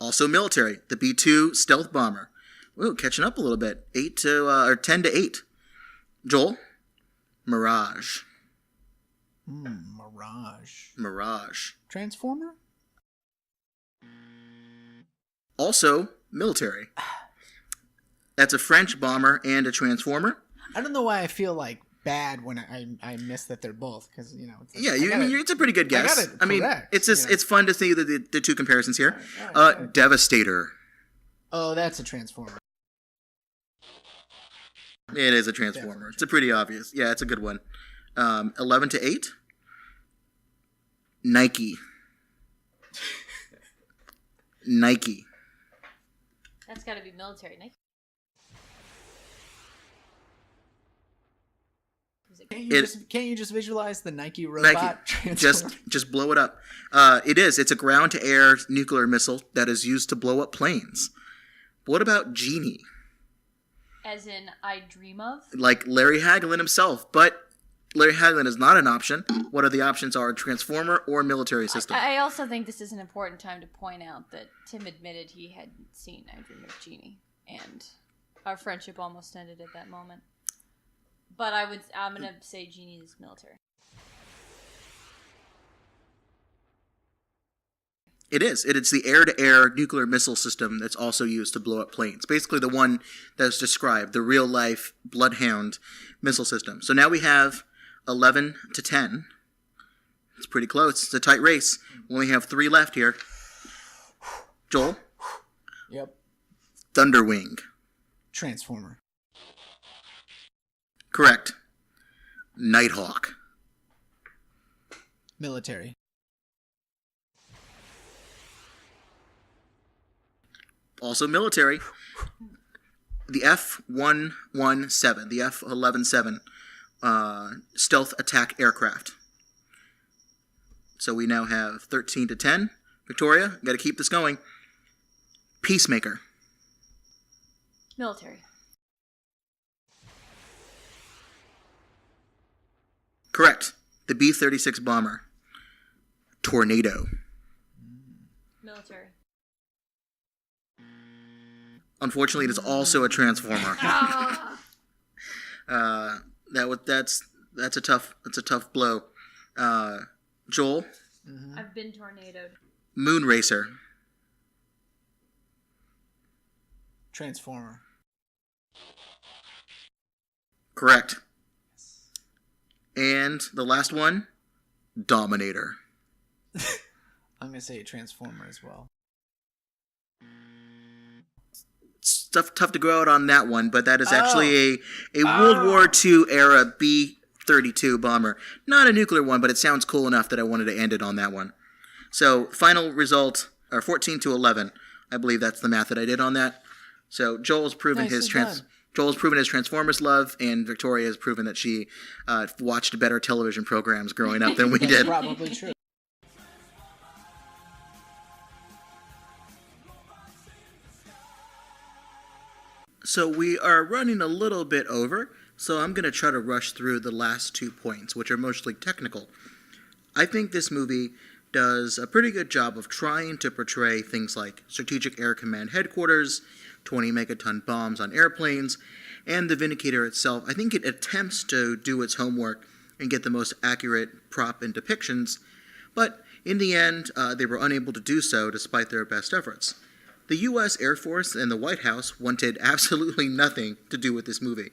Also military. The B-2 stealth bomber. Ooh, catching up a little bit. 10-8. Joel? Mirage. Mirage. Mirage. Transformer? Also military. That's a French bomber and a transformer. I don't know why I feel like bad when I miss that they're both because it's like, It's a pretty good guess. I got it correct, it's just it's fun to see the two comparisons here. All right. Devastator. Oh, that's a transformer. It is a transformer. Definitely. It's a pretty obvious. Yeah, it's a good one. 11-8. Nike. Nike. That's got to be military. Nike. Can't you just visualize the Nike robot transformer? Just blow it up. It is. It's a ground-to-air nuclear missile that is used to blow up planes. What about Genie? As in, I dream of? Like Larry Hagelin himself, but Larry Hagelin is not an option. What are the options are transformer or military system? I also think this is an important time to point out that Tim admitted he hadn't seen I Dream of Jeannie, and our friendship almost ended at that moment. But I'm gonna say Genie is military. It is. It's the air-to-air nuclear missile system that's also used to blow up planes. Basically the one that's described, the real-life Bloodhound missile system. So now we have 11-10. It's pretty close. It's a tight race. We only have 3 left here. Joel? Yep. Thunderwing. Transformer. Correct. Nighthawk. Military. Also military. The F-117, the F-11-7 stealth attack aircraft. So we now have 13-10. Victoria, got to keep this going. Peacemaker. Military. Correct. The B-36 bomber. Tornado. Military. Unfortunately, it is also a transformer. That's a tough blow. Joel. Mm-hmm. I've been tornadoed. Moon Racer. Transformer. Correct. And the last one, Dominator. I'm going to say Transformer as well. It's tough to go out on that one, but that is actually a World War II era B-32 bomber. Not a nuclear one, but it sounds cool enough that I wanted to end it on that one. So, final result, 14-11. I believe that's the math that I did on that. So, Joel's proven his Transformers love, and Victoria has proven that she watched better television programs growing up than we did. Probably true. So we are running a little bit over, so I'm going to try to rush through the last 2 points, which are mostly technical. I think this movie does a pretty good job of trying to portray things like Strategic Air Command Headquarters, 20 megaton bombs on airplanes, and the Vindicator itself. I think it attempts to do its homework and get the most accurate prop and depictions, but in the end, they were unable to do so despite their best efforts. The U.S. Air Force and the White House wanted absolutely nothing to do with this movie.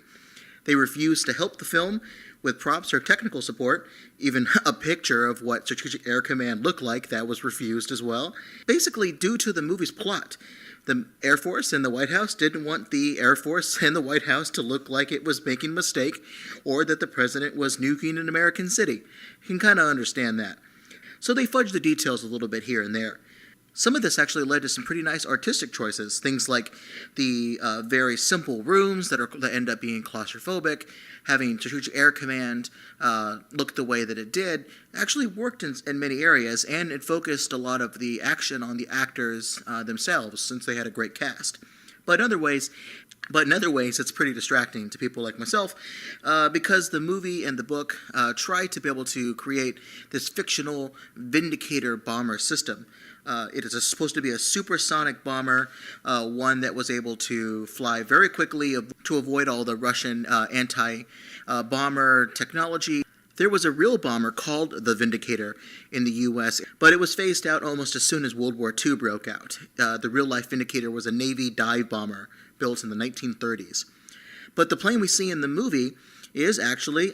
They refused to help the film with props or technical support. Even a picture of what Strategic Air Command looked like, that was refused as well. Basically, due to the movie's plot, the Air Force and the White House didn't want the Air Force and the White House to look like it was making a mistake or that the president was nuking an American city. You can kind of understand that. So they fudged the details a little bit here and there. Some of this actually led to some pretty nice artistic choices, things like the very simple rooms that end up being claustrophobic. Having Strategic Air Command look the way that it did actually worked in many areas, and it focused a lot of the action on the actors themselves, since they had a great cast. But in other ways, it's pretty distracting to people like myself because the movie and the book try to be able to create this fictional Vindicator bomber system. It is supposed to be a supersonic bomber, one that was able to fly very quickly to avoid all the Russian anti-bomber technology. There was a real bomber called the Vindicator in the U.S., but it was phased out almost as soon as World War II broke out. The real-life Vindicator was a Navy dive bomber built in the 1930s. But the plane we see in the movie is actually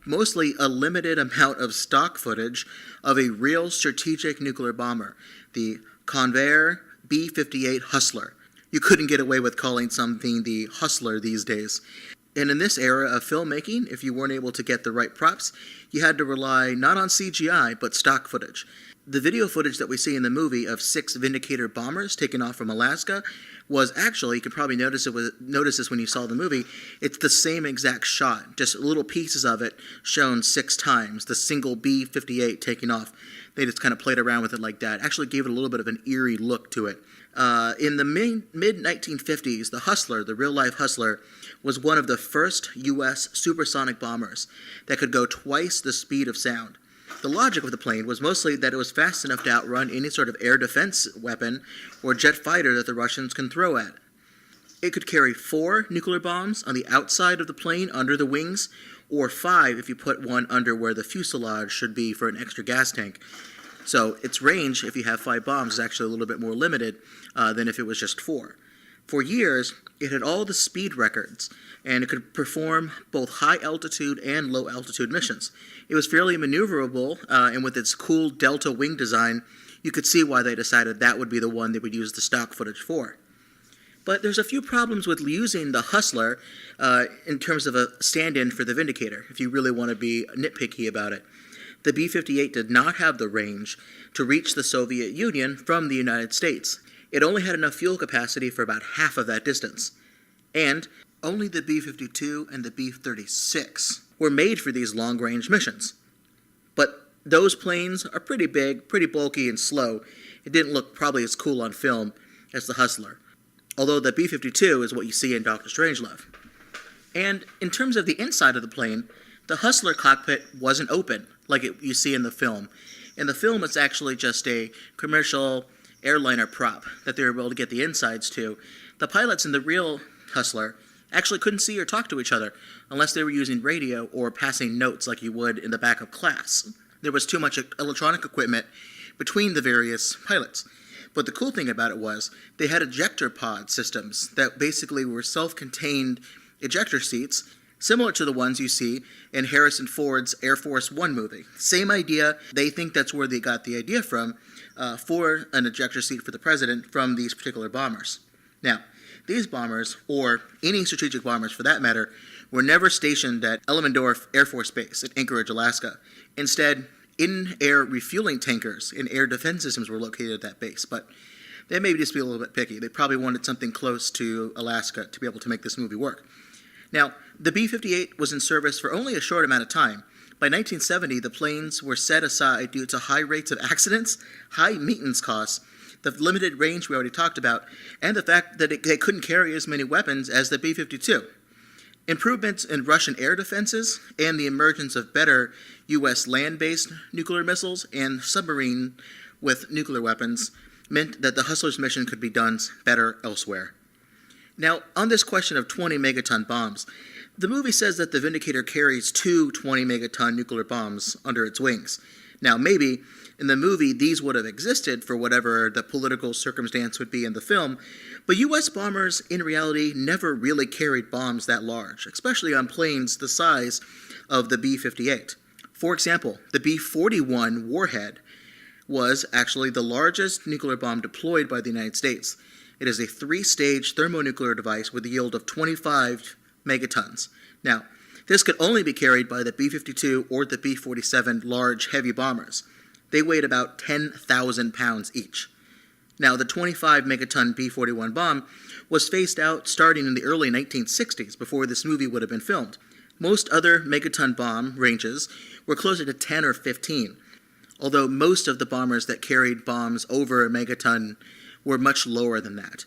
mostly a limited amount of stock footage of a real strategic nuclear bomber, the Convair B-58 Hustler. You couldn't get away with calling something the Hustler these days. And in this era of filmmaking, if you weren't able to get the right props, you had to rely not on CGI, but stock footage. The video footage that we see in the movie of 6 Vindicator bombers taken off from Alaska was actually, you could probably notice this when you saw the movie, it's the same exact shot, just little pieces of it shown 6 times, the single B-58 taking off. They just kind of played around with it like that. Actually gave it a little bit of an eerie look to it. In the mid-1950s, the Hustler, the real-life Hustler, was one of the first U.S. supersonic bombers that could go twice the speed of sound. The logic of the plane was mostly that it was fast enough to outrun any sort of air defense weapon or jet fighter that the Russians can throw at. It could carry 4 nuclear bombs on the outside of the plane under the wings, or 5 if you put one under where the fuselage should be for an extra gas tank. So its range, if you have 5 bombs, is actually a little bit more limited than if it was just 4. For years, it had all the speed records, and it could perform both high-altitude and low-altitude missions. It was fairly maneuverable, and with its cool delta wing design, you could see why they decided that would be the one they would use the stock footage for. But there's a few problems with using the Hustler in terms of a stand-in for the Vindicator, if you really want to be nitpicky about it. The B-58 did not have the range to reach the Soviet Union from the United States. It only had enough fuel capacity for about half of that distance. And only the B-52 and the B-36 were made for these long-range missions. But those planes are pretty big, pretty bulky, and slow. It didn't look probably as cool on film as the Hustler, although the B-52 is what you see in Dr. Strangelove. And in terms of the inside of the plane, the Hustler cockpit wasn't open like you see in the film. In the film, it's actually just a commercial airliner prop that they were able to get the insides to. The pilots in the real Hustler actually couldn't see or talk to each other unless they were using radio or passing notes like you would in the back of class. There was too much electronic equipment between the various pilots. But the cool thing about it was they had ejector pod systems that basically were self-contained ejector seats, similar to the ones you see in Harrison Ford's Air Force One movie. Same idea. They think that's where they got the idea from for an ejector seat for the president from these particular bombers. Now, these bombers, or any strategic bombers for that matter, were never stationed at Elmendorf Air Force Base in Anchorage, Alaska. Instead, in-air refueling tankers in air defense systems were located at that base, but they may just be a little bit picky. They probably wanted something close to Alaska to be able to make this movie work. Now, the B-58 was in service for only a short amount of time. By 1970, the planes were set aside due to high rates of accidents, high maintenance costs, the limited range we already talked about, and the fact that they couldn't carry as many weapons as the B-52. Improvements in Russian air defenses and the emergence of better U.S. land-based nuclear missiles and submarine with nuclear weapons meant that the Hustler's mission could be done better elsewhere. Now, on this question of 20 megaton bombs, the movie says that the Vindicator carries 2 20-megaton nuclear bombs under its wings. Now, maybe in the movie these would have existed for whatever the political circumstance would be in the film, but U.S. bombers in reality never really carried bombs that large, especially on planes the size of the B-58. For example, the B-41 Warhead was actually the largest nuclear bomb deployed by the United States. It is a 3-stage thermonuclear device with a yield of 25 megatons. Now, this could only be carried by the B-52 or the B-47 large heavy bombers. They weighed about 10,000 pounds each. Now, the 25 megaton B-41 bomb was phased out starting in the early 1960s, before this movie would have been filmed. Most other megaton bomb ranges were closer to 10 or 15, although most of the bombers that carried bombs over a megaton were much lower than that.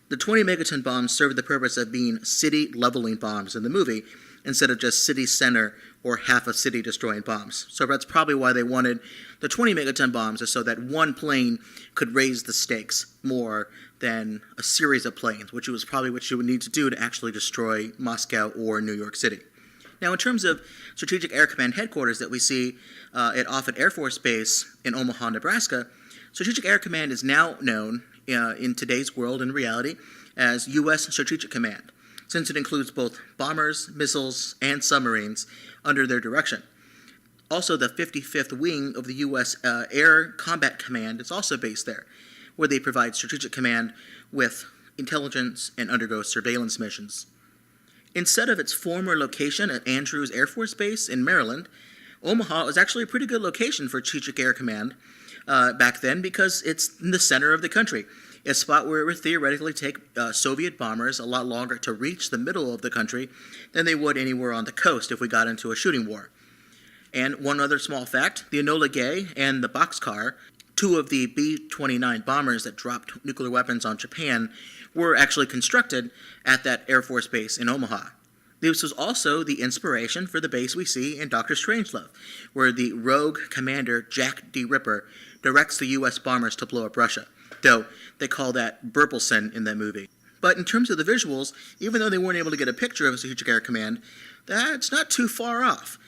The 20 megaton bombs served the purpose of being city leveling bombs in the movie, instead of just city center or half a city destroying bombs. So that's probably why they wanted the 20 megaton bombs, is so that one plane could raise the stakes more than a series of planes, which was probably what you would need to do to actually destroy Moscow or New York City. Now, in terms of Strategic Air Command headquarters that we see at Offutt Air Force Base in Omaha, Nebraska, Strategic Air Command is now known in today's world and reality as U.S. Strategic Command, since it includes both bombers, missiles, and submarines under their direction. Also, the 55th Wing of the U.S. Air Combat Command is also based there, where they provide strategic command with intelligence and undergo surveillance missions. Instead of its former location at Andrews Air Force Base in Maryland, Omaha was actually a pretty good location for Strategic Air Command back then, because it's in the center of the country, a spot where it would theoretically take Soviet bombers a lot longer to reach the middle of the country than they would anywhere on the coast if we got into a shooting war. And one other small fact, the Enola Gay and the Boxcar, 2 of the B-29 bombers that dropped nuclear weapons on Japan, were actually constructed at that Air Force Base in Omaha. This was also the inspiration for the base we see in Dr. Strangelove, where the rogue commander Jack D. Ripper directs the U.S. bombers to blow up Russia, though they call that Burpelson in that movie. But in terms of the visuals, even though they weren't able to get a picture of Strategic Air Command, that's not too far off.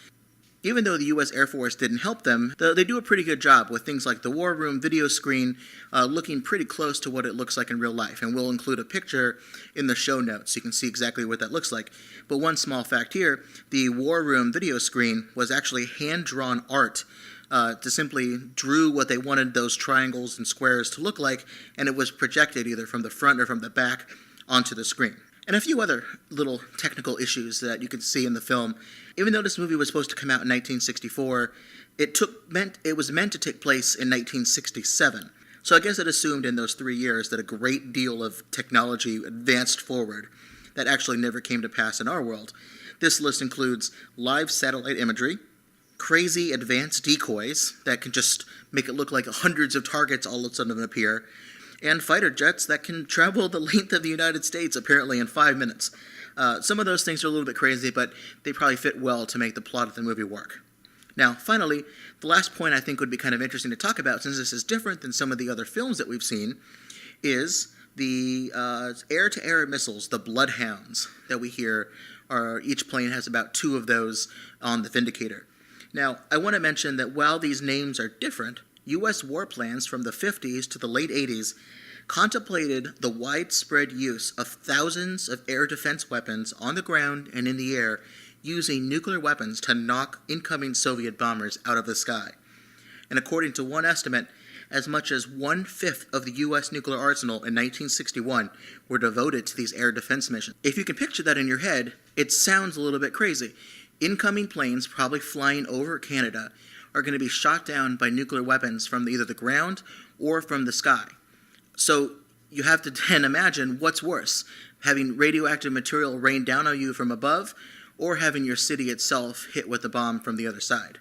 Even though the U.S. Air Force didn't help them, they do a pretty good job with things like the War Room video screen looking pretty close to what it looks like in real life. And we'll include a picture in the show notes so you can see exactly what that looks like. But one small fact here, the War Room video screen was actually hand-drawn art to simply drew what they wanted those triangles and squares to look like, and it was projected either from the front or from the back onto the screen. And a few other little technical issues that you can see in the film. Even though this movie was supposed to come out in 1964, it was meant to take place in 1967. So I guess it assumed in those 3 years that a great deal of technology advanced forward that actually never came to pass in our world. This list includes live satellite imagery, crazy advanced decoys that can just make it look like hundreds of targets all of a sudden appear, and fighter jets that can travel the length of the United States, apparently, in 5 minutes. Some of those things are a little bit crazy, but they probably fit well to make the plot of the movie work. Now, finally, the last point I think would be kind of interesting to talk about, since this is different than some of the other films that we've seen, is the air-to-air missiles, the Bloodhounds that we hear. Each plane has about 2 of those on the Vindicator. Now, I want to mention that while these names are different, U.S. war plans from the 50s to the late 80s contemplated the widespread use of thousands of air defense weapons on the ground and in the air, using nuclear weapons to knock incoming Soviet bombers out of the sky. And according to one estimate, as much as 1/5 of the U.S. nuclear arsenal in 1961 were devoted to these air defense missions. If you can picture that in your head, it sounds a little bit crazy. Incoming planes, probably flying over Canada, are going to be shot down by nuclear weapons from either the ground or from the sky. So you have to then imagine what's worse, having radioactive material rain down on you from above, or having your city itself hit with a bomb from the other side.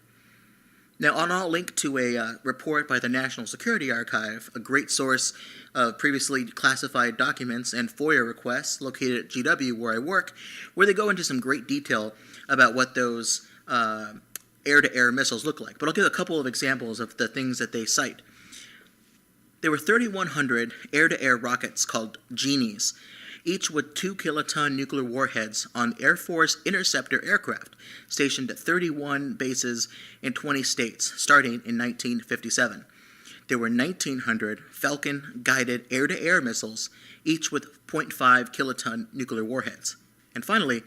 Now, I'll link to a report by the National Security Archive, a great source of previously classified documents and FOIA requests located at GW, where I work, where they go into some great detail about what those air-to-air missiles look like. But I'll give a couple of examples of the things that they cite. There were 3,100 air-to-air rockets called Genies, each with 2-kiloton nuclear warheads on Air Force interceptor aircraft stationed at 31 bases in 20 states, starting in 1957. There were 1,900 Falcon-guided air-to-air missiles, each with 0.5 kiloton nuclear warheads. And finally,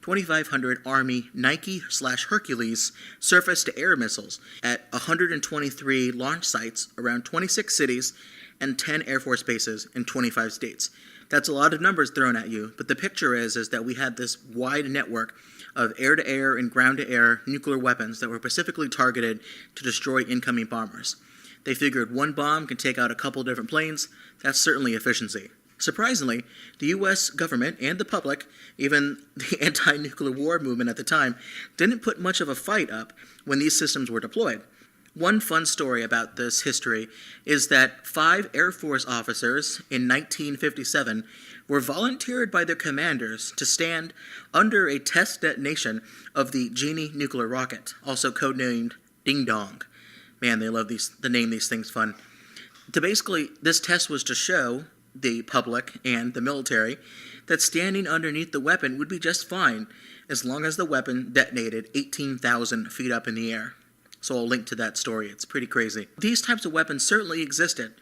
2,500 Army Nike/Hercules surface-to-air missiles at 123 launch sites around 26 cities and 10 Air Force bases in 25 states. That's a lot of numbers thrown at you, but the picture is that we had this wide network of air-to-air and ground-to-air nuclear weapons that were specifically targeted to destroy incoming bombers. They figured one bomb can take out a couple different planes. That's certainly efficiency. Surprisingly, the U.S. government and the public, even the anti-nuclear war movement at the time, didn't put much of a fight up when these systems were deployed. One fun story about this history is that 5 Air Force officers in 1957 were volunteered by their commanders to stand under a test detonation of the Genie nuclear rocket, also codenamed Ding Dong. Man, they love the name these things fun. This test was to show the public and the military that standing underneath the weapon would be just fine as long as the weapon detonated 18,000 feet up in the air. So I'll link to that story. It's pretty crazy. These types of weapons certainly existed,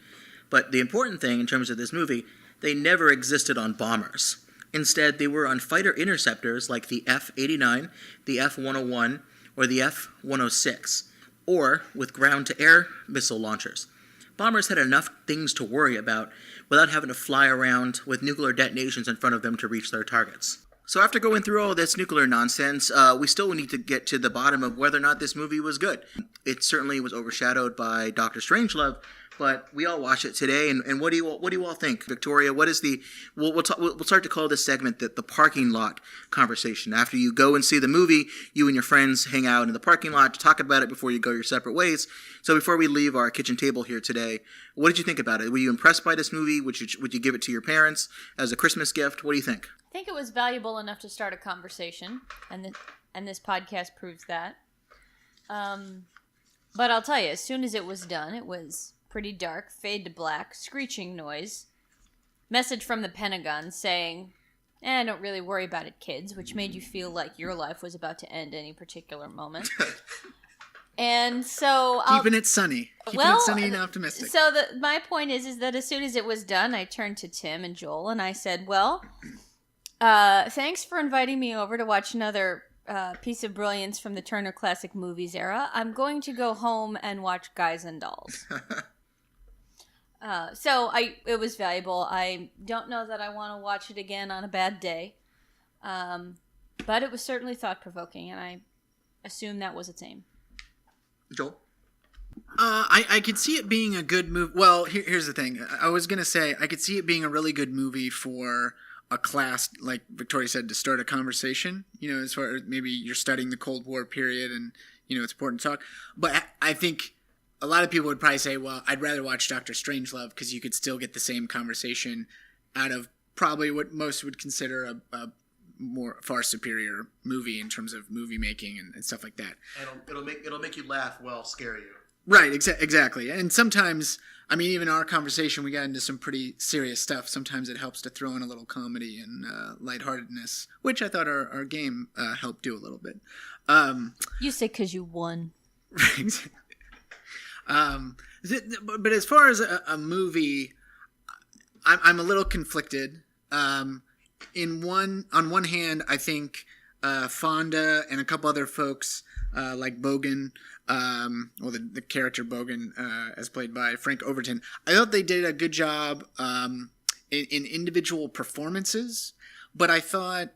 but the important thing in terms of this movie, they never existed on bombers. Instead, they were on fighter interceptors like the F-89, the F-101, or the F-106, or with ground-to-air missile launchers. Bombers had enough things to worry about without having to fly around with nuclear detonations in front of them to reach their targets. So after going through all this nuclear nonsense, we still need to get to the bottom of whether or not this movie was good. It certainly was overshadowed by Dr. Strangelove, but we all watched it today, and what do you all think? Victoria, what is the... We'll start to call this segment the parking lot conversation. After you go and see the movie, you and your friends hang out in the parking lot to talk about it before you go your separate ways. So before we leave our kitchen table here today, what did you think about it? Were you impressed by this movie? Would you give it to your parents as a Christmas gift? What do you think? I think it was valuable enough to start a conversation, and this podcast proves that. But I'll tell you, as soon as it was done, it was pretty dark, fade to black, screeching noise, message from the Pentagon saying, don't really worry about it, kids, which made you feel like your life was about to end any particular moment. And so... Keeping it sunny and optimistic. So my point is that as soon as it was done, I turned to Tim and Joel, and I said, thanks for inviting me over to watch another piece of brilliance from the Turner Classic Movies era. I'm going to go home and watch Guys and Dolls. It was valuable. I don't know that I want to watch it again on a bad day. But it was certainly thought-provoking, and I assume that was its aim. Joel? I could see it being a good movie. Well, here's the thing. I was going to say, I could see it being a really good movie for a class, like Victoria said, to start a conversation, as far as maybe you're studying the Cold War period and, it's important to talk. But I think a lot of people would probably say, well, I'd rather watch Dr. Strangelove because you could still get the same conversation out of probably what most would consider a more far superior movie in terms of movie making and stuff like that. And it'll make you laugh while scare you. Right, exactly. And sometimes, even our conversation, we got into some pretty serious stuff. Sometimes it helps to throw in a little comedy and lightheartedness, which I thought our game helped do a little bit. You say because you won. Right. But as far as a movie, I'm a little conflicted. On one hand, I think Fonda and a couple other folks like Bogan, the character Bogan, as played by Frank Overton, I thought they did a good job in individual performances, but I thought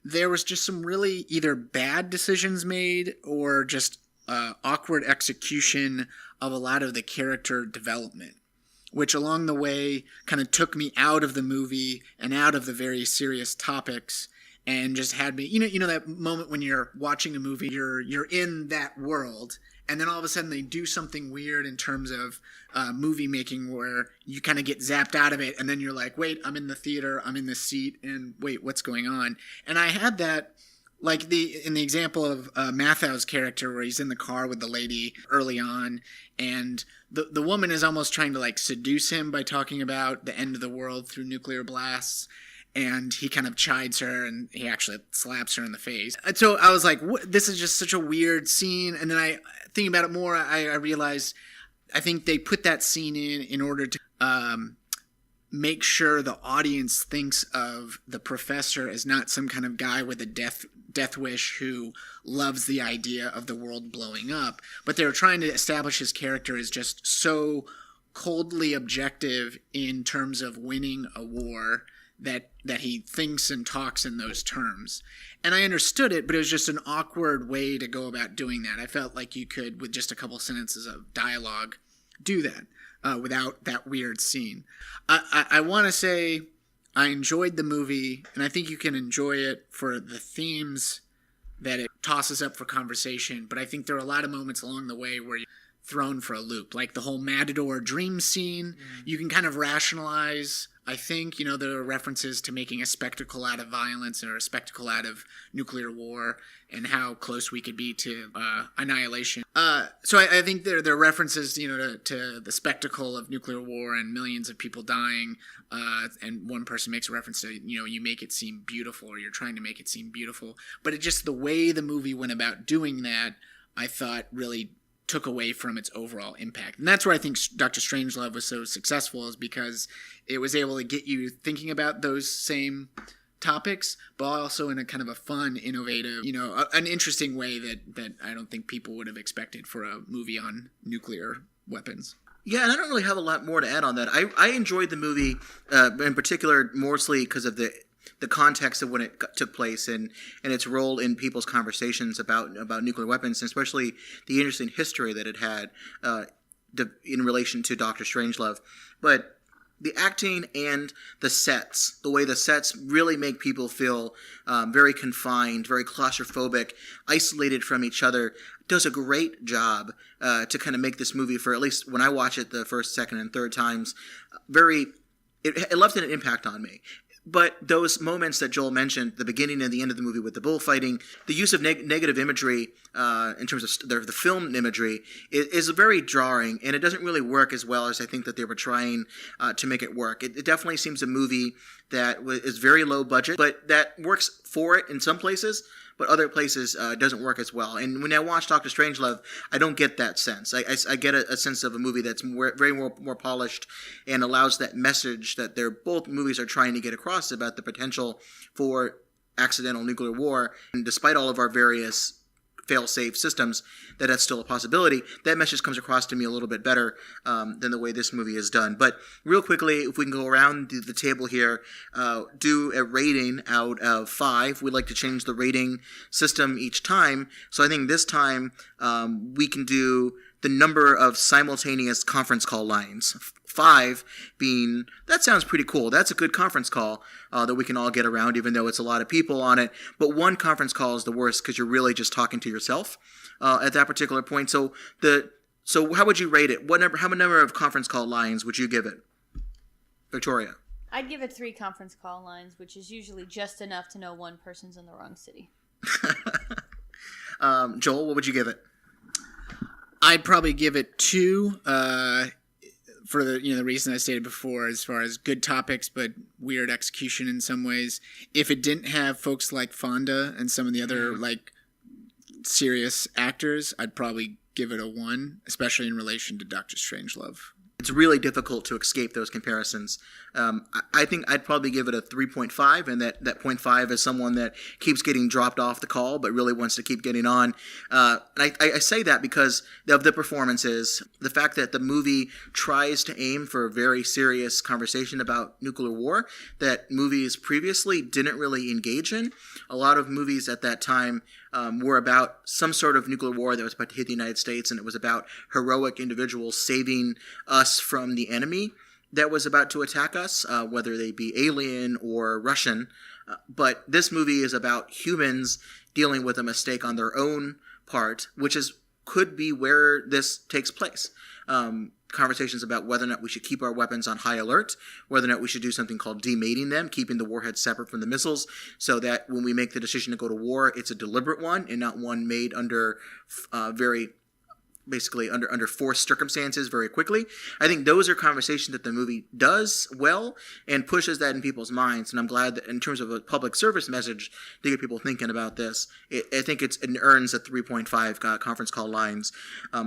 there was just some really either bad decisions made or just awkward execution of a lot of the character development, which along the way kind of took me out of the movie and out of the very serious topics and just had me, you know that moment when you're watching a movie, you're in that world, and then all of a sudden they do something weird in terms of movie making where you kind of get zapped out of it, and then you're like, wait, I'm in the theater, I'm in the seat, and wait, what's going on? And I had that, like in the example of Mathau's character where he's in the car with the lady early on, and the woman is almost trying to like seduce him by talking about the end of the world through nuclear blasts. And he kind of chides her, and he actually slaps her in the face. And so I was like, this is just such a weird scene. And then thinking about it more, I realized I think they put that scene in order to make sure the audience thinks of the professor as not some kind of guy with a death wish who loves the idea of the world blowing up. But they were trying to establish his character as just so coldly objective in terms of winning a war that he thinks and talks in those terms. And I understood it, but it was just an awkward way to go about doing that. I felt like you could, with just a couple sentences of dialogue, do that without that weird scene. I want to say I enjoyed the movie, and I think you can enjoy it for the themes that it tosses up for conversation, but I think there are a lot of moments along the way where you're thrown for a loop. Like the whole Matador dream scene, you can kind of rationalize, I think, there are references to making a spectacle out of violence or a spectacle out of nuclear war and how close we could be to annihilation. So I think there are references, to the spectacle of nuclear war and millions of people dying. And one person makes a reference to, you make it seem beautiful, or you're trying to make it seem beautiful. But it just the way the movie went about doing that, I thought really took away from its overall impact. And that's where I think Dr. Strangelove was so successful, is because it was able to get you thinking about those same topics, but also in a kind of a fun, innovative, an interesting way that I don't think people would have expected for a movie on nuclear weapons. Yeah, and I don't really have a lot more to add on that. I enjoyed the movie in particular mostly because of the context of when it took place and its role in people's conversations about nuclear weapons, and especially the interesting history that it had in relation to Dr. Strangelove. But the acting and the way the sets really make people feel very confined, very claustrophobic, isolated from each other, does a great job to kind of make this movie, for at least when I watch it the first, second, and third times, it left an impact on me. But those moments that Joel mentioned, the beginning and the end of the movie with the bullfighting, the use of negative imagery in terms of the film imagery is very jarring, and it doesn't really work as well as I think that they were trying to make it work. It definitely seems a movie that is very low budget, but that works for it in some places, but other places doesn't work as well. And when I watch Dr. Strangelove, I don't get that sense. I get a sense of a movie that's very more polished and allows that message that both movies are trying to get across about the potential for accidental nuclear war. And despite all of our various fail-safe systems, that's still a possibility. That message comes across to me a little bit better than the way this movie is done. But real quickly, if we can go around the table here, do a rating out of 5. We'd like to change the rating system each time. So I think this time we can do the number of simultaneous conference call lines. 5 being, that sounds pretty cool. That's a good conference call that we can all get around, even though it's a lot of people on it. But one conference call is the worst because you're really just talking to yourself at that particular point. So how would you rate it? How many number of conference call lines would you give it? Victoria? I'd give it 3 conference call lines, which is usually just enough to know one person's in the wrong city. Joel, what would you give it? I'd probably give it 2. For the reason I stated before, as far as good topics but weird execution in some ways. If it didn't have folks like Fonda and some of the other like serious actors, I'd probably give it a 1, especially in relation to Doctor Strangelove. It's really difficult to escape those comparisons. I think I'd probably give it a 3.5, and that 0.5 is someone that keeps getting dropped off the call but really wants to keep getting on. And I say that because of the performances, the fact that the movie tries to aim for a very serious conversation about nuclear war that movies previously didn't really engage in. A lot of movies at that time were about some sort of nuclear war that was about to hit the United States, and it was about heroic individuals saving us from the enemy that was about to attack us, whether they be alien or Russian. But this movie is about humans dealing with a mistake on their own part, which could be where this takes place. Conversations about whether or not we should keep our weapons on high alert, whether or not we should do something called demating them, keeping the warheads separate from the missiles, so that when we make the decision to go to war, it's a deliberate one and not one made under under forced circumstances very quickly. I think those are conversations that the movie does well and pushes that in people's minds. And I'm glad that in terms of a public service message to get people thinking about this, I think it earns a 3.5 conference call lines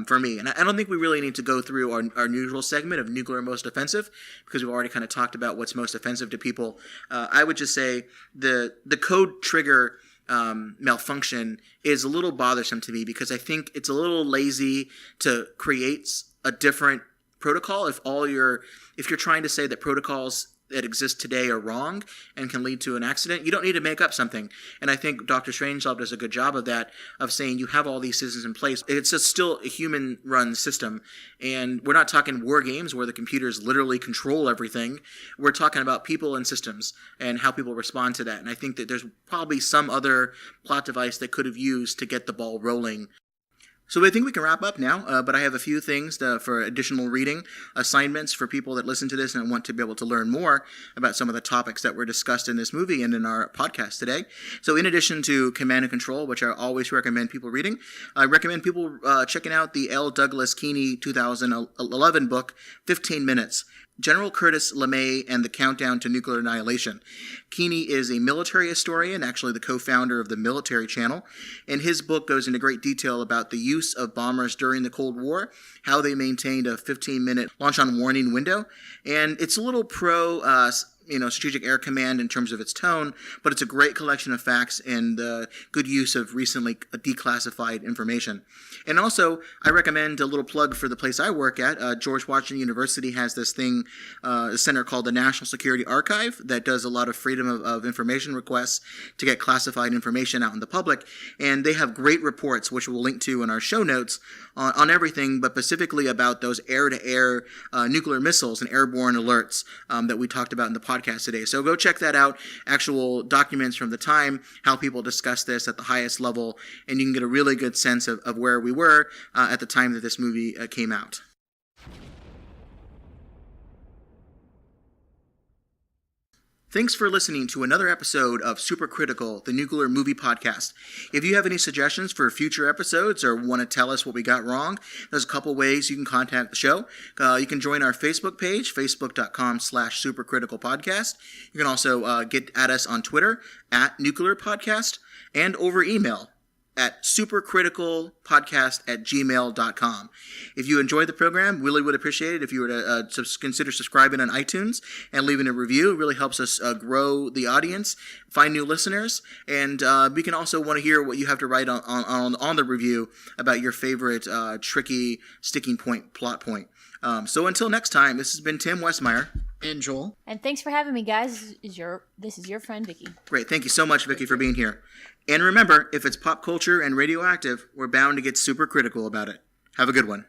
for me. And I don't think we really need to go through our usual segment of nuclear most offensive, because we've already kind of talked about what's most offensive to people. I would just say the code trigger malfunction is a little bothersome to me, because I think it's a little lazy to create a different protocol if you're trying to say that protocols that exist today are wrong and can lead to an accident. You don't need to make up something. And I think Dr. Strangelove does a good job of that, of saying you have all these systems in place. It's still a human-run system. And we're not talking war games where the computers literally control everything. We're talking about people and systems and how people respond to that. And I think that there's probably some other plot device they could have used to get the ball rolling. So I think we can wrap up now, but I have a few things for additional reading assignments for people that listen to this and want to be able to learn more about some of the topics that were discussed in this movie and in our podcast today. So in addition to Command and Control, which I always recommend people reading, I recommend people checking out the L. Douglas Keeney 2011 book, 15 Minutes. General Curtis LeMay and the Countdown to Nuclear Annihilation. Keeney is a military historian, actually the co-founder of the Military Channel, and his book goes into great detail about the use of bombers during the Cold War, how they maintained a 15-minute launch-on-warning window, and it's a little Strategic Air Command in terms of its tone, but it's a great collection of facts and good use of recently declassified information. And also, I recommend a little plug for the place I work at. George Washington University has this thing, a center called the National Security Archive that does a lot of freedom of information requests to get classified information out in the public. And they have great reports, which we'll link to in our show notes, on everything, but specifically about those air-to-air nuclear missiles and airborne alerts that we talked about in the podcast today. So go check that out, actual documents from the time, how people discuss this at the highest level, and you can get a really good sense of where we were at the time that this movie came out. Thanks for listening to another episode of Supercritical, the Nuclear Movie Podcast. If you have any suggestions for future episodes or want to tell us what we got wrong, there's a couple ways you can contact the show. You can join our Facebook page, facebook.com/supercriticalpodcast. You can also get at us on Twitter, @nuclearpodcast, and over email at supercriticalpodcast@gmail.com. If you enjoyed the program, really would appreciate it if you were to consider subscribing on iTunes and leaving a review. It really helps us grow the audience, find new listeners, and we can also want to hear what you have to write on the review about your favorite tricky sticking point, plot point. So until next time, this has been Tim Westmeyer. And Joel. And thanks for having me, guys. This is your friend, Vicky. Great. Thank you so much, Vicky, for being here. And remember, if it's pop culture and radioactive, we're bound to get super critical about it. Have a good one.